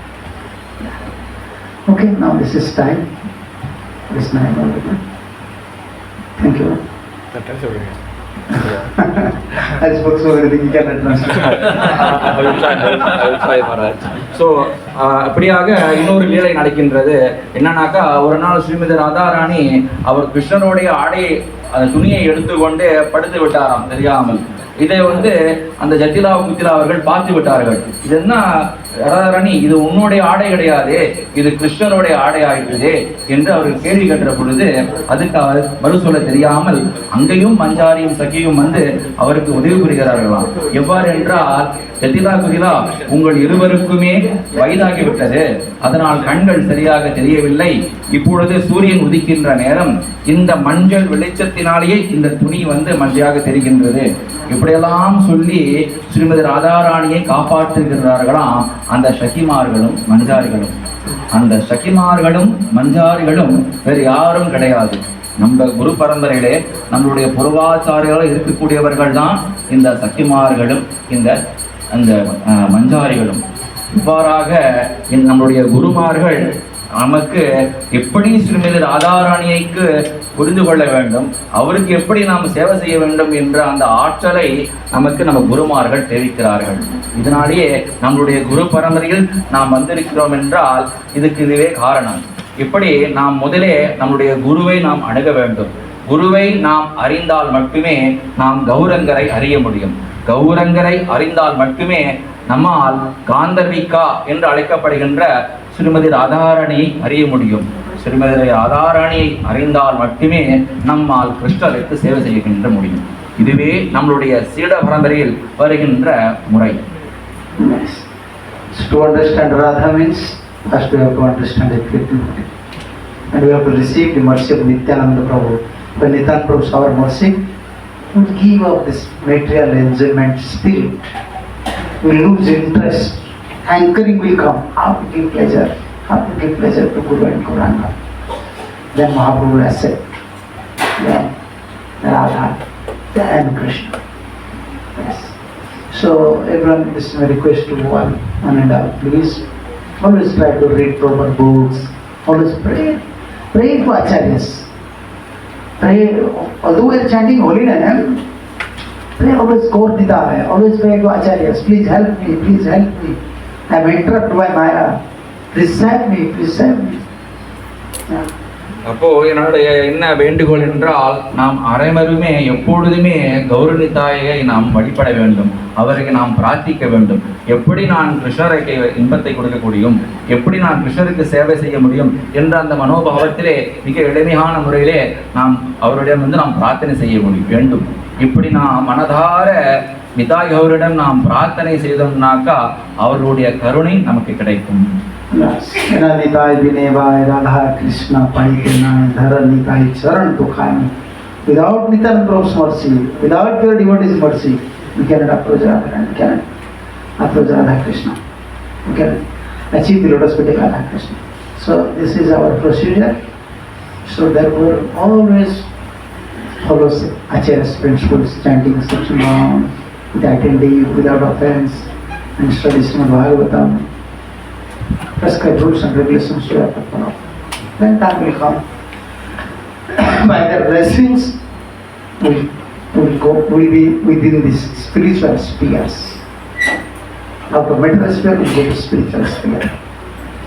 Okay, now this is time. This time already. Thank you. I spoke so many things you cannot translate. So அப்படியாக இன்னொரு லீலை நடக்கின்றது. என்னன்னாக்கா, ஒரு நாள் ஸ்ரீமதி ராதாராணி அவர் கிருஷ்ணனுடைய ஆடை அந்த துணியை எடுத்துக்கொண்டு படுத்து விட்டாராம் தெரியாமல். இதை அந்த ஜட்டிலா குத்திலா அவர்கள் பார்த்து விட்டார்கள். இது என்ன ராதாராணி, இது உன்னுடைய ஆடை கிடையாது, இது கிருஷ்ணனுடைய ஆடை ஆயிடுது என்று அவர்கள் கேள்வி கேட்ட பொழுது அதுக்கு அவர் மறு சொல்ல தெரியாமல் அங்கேயும் மஞ்சாரியும் சகியும் அவருக்கு உதவி புரிகிறார்களாம். எவ்வாறு என்றால், ஜட்டிலா குதிலா, உங்கள் இருவருக்குமே வயதாகிவிட்டது, அதனால் கண்கள் சரியாக தெரியவில்லை. இப்பொழுது சூரியன் உதிக்கின்ற நேரம், இந்த மஞ்சள் வெளிச்சத்தினாலேயே இந்த துணி மஞ்சளாக தெரிகின்றது. இப்படியெல்லாம் சொல்லி ஸ்ரீமதி ராதாராணியை காப்பாற்றுகிறார்களாம் அந்த சகிமார்களும் மஞ்சாரிகளும். அந்த சகிமார்களும் மஞ்சாரிகளும் வேறு யாரும் கிடையாது. நம்ம குரு பரம்பரையிலே நம்மளுடைய பூர்வாச்சாரியர்கள் இருக்கக்கூடியவர்கள் தான் இந்த சகிமார்களும் அந்த மஞ்சாரிகளும். இவ்வாறாக நம்முடைய குருமார்கள் நமக்கு எப்படி ஸ்ரீமதி ராதாராணியைக்கு புரிந்து கொள்ள வேண்டும், அவருக்கு எப்படி நாம் சேவை செய்ய வேண்டும் என்ற அந்த ஆற்றலை நமக்கு நம்ம குருமார்கள் தெரிவிக்கிறார்கள். இதனாலேயே நம்மளுடைய குரு பரம்பரையில் நாம் வந்திருக்கிறோம் என்றால் இதுவே காரணம். இப்படி நாம் முதலே நம்முடைய குருவை நாம் அணுக வேண்டும். குருவை நாம் அறிந்தால் மட்டுமே நாம் கௌரங்கரை அறிய முடியும். கௌரங்கரை அறிந்தால் மட்டுமே நம்மால் காந்தர்விகா என்று அழைக்கப்படுகின்ற ஸ்ரீமதி ராதாராணியை அறிய முடியும். ஸ்ரீமதி ராதாராணியை அறிந்தால் மட்டுமே நம்மால் கிருஷ்ணருக்கு சேவை செய்கின்ற முடியும். இதுவே நம்மளுடைய சீட பரம்பரையில் வருகின்ற முறை. To understand Radha means first we have to understand the Krishna, and we have to receive the mercy of Nityananda Prabhu. When Nityananda Prabhu is our mercy, we will give up this material enjoyment spirit. We will lose interest. Anchoring will come. How to give pleasure? How to give pleasure to Guru and Gauranga? Then Mahaprabhu will accept. Then Radha, then Krishna. Yes. So everyone, this is my request to one and all. Please always try to read proper books. Always pray. Pray to Acharyas. Pray. Although we are chanting holy name, pray always Gaur-Dita. Always pray to Acharyas. Please help me. Please help me. I am interrupted by Maya. Please save me. Please save me. Yeah. அப்போ என்னுடைய என்ன வேண்டுகோள் என்றால், நாம் அனைவருமே எப்பொழுதுமே கௌரவனிதாயை நாம் வழிபட வேண்டும். அவருக்கு நாம் பிரார்த்திக்க வேண்டும். எப்படி நான் கிருஷ்ணருக்கு இன்பத்தை கொடுக்க முடியும், எப்படி நான் கிருஷ்ணருக்கு சேவை செய்ய முடியும் என்ற அந்த மனோபாவத்திலே மிக எளிமையான முறையிலே நாம் அவரிடம் நாம் பிரார்த்தனை செய்ய வேண்டும். இப்படி நாம் மனதார நிதாய் அவரிடம் நாம் பிரார்த்தனை செய்தோம்னாக்கா அவருடைய கருணை நமக்கு கிடைக்கும். निताय विनयवाय राधा कृष्ण परिपूर्णाय धरण निताय चरण दुखाय. Without Nityananda Prabhu's mercy, without your devotee's mercy, we cannot approach Radha and cannot approach Radha Krishna. We cannot achieve the lotus feet of Radha Krishna. So this is our procedure. So therefore always follow Acharya's principles, chanting Satchivam, with attentive, without offense, and study Srimad Bhagavatam. prescribed rules and regulations you have to follow. Then time will come. By the blessings, will be within these spiritual spheres. Out of material sphere, we go to spiritual sphere.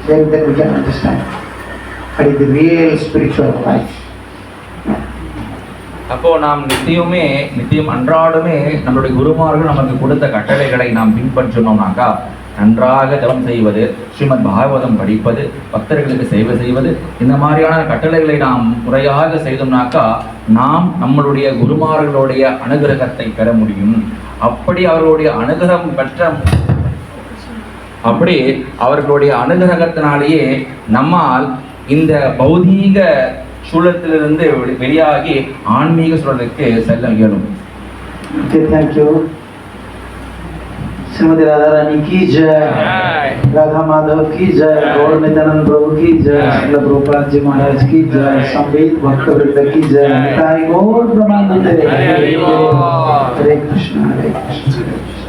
Then we can understand what is the real spiritual life. அப்போ நாம் நித்தியம் அன்றாடமே நம்மளுடைய குருமார்கள் நமக்கு கொடுத்த கட்டளைகளை நாம் பின்பற்றணும்னாக்கா நன்றாக ஜபம் செய்வது, ஸ்ரீமத் பாகவதம் படிப்பது, பக்தர்களுக்கு சேவை செய்வது, இந்த மாதிரியான கட்டளைகளை நாம் முறையாக செய்தோம்னாக்கா நாம் நம்மளுடைய குருமார்களுடைய அனுகிரகத்தை பெற முடியும். அப்படி அவர்களுடைய அனுகிரகத்தினாலேயே நம்மால் இந்த பௌதீக சூழத்திலிருந்து வெளியாகி ஆன்மீக சூழலுக்கு செல்ல இயலும். Thank you. श्रीमती राधा रानी की जय, राधा माधव की जय, गौर नित्यानंद प्रभु की जय, श्रील प्रभुपाद जी महाराज की जय, संवेद भक्त वृंद की जय, निताई गौर ब्रह्मानंद हरे कृष्ण हरे कृष्ण।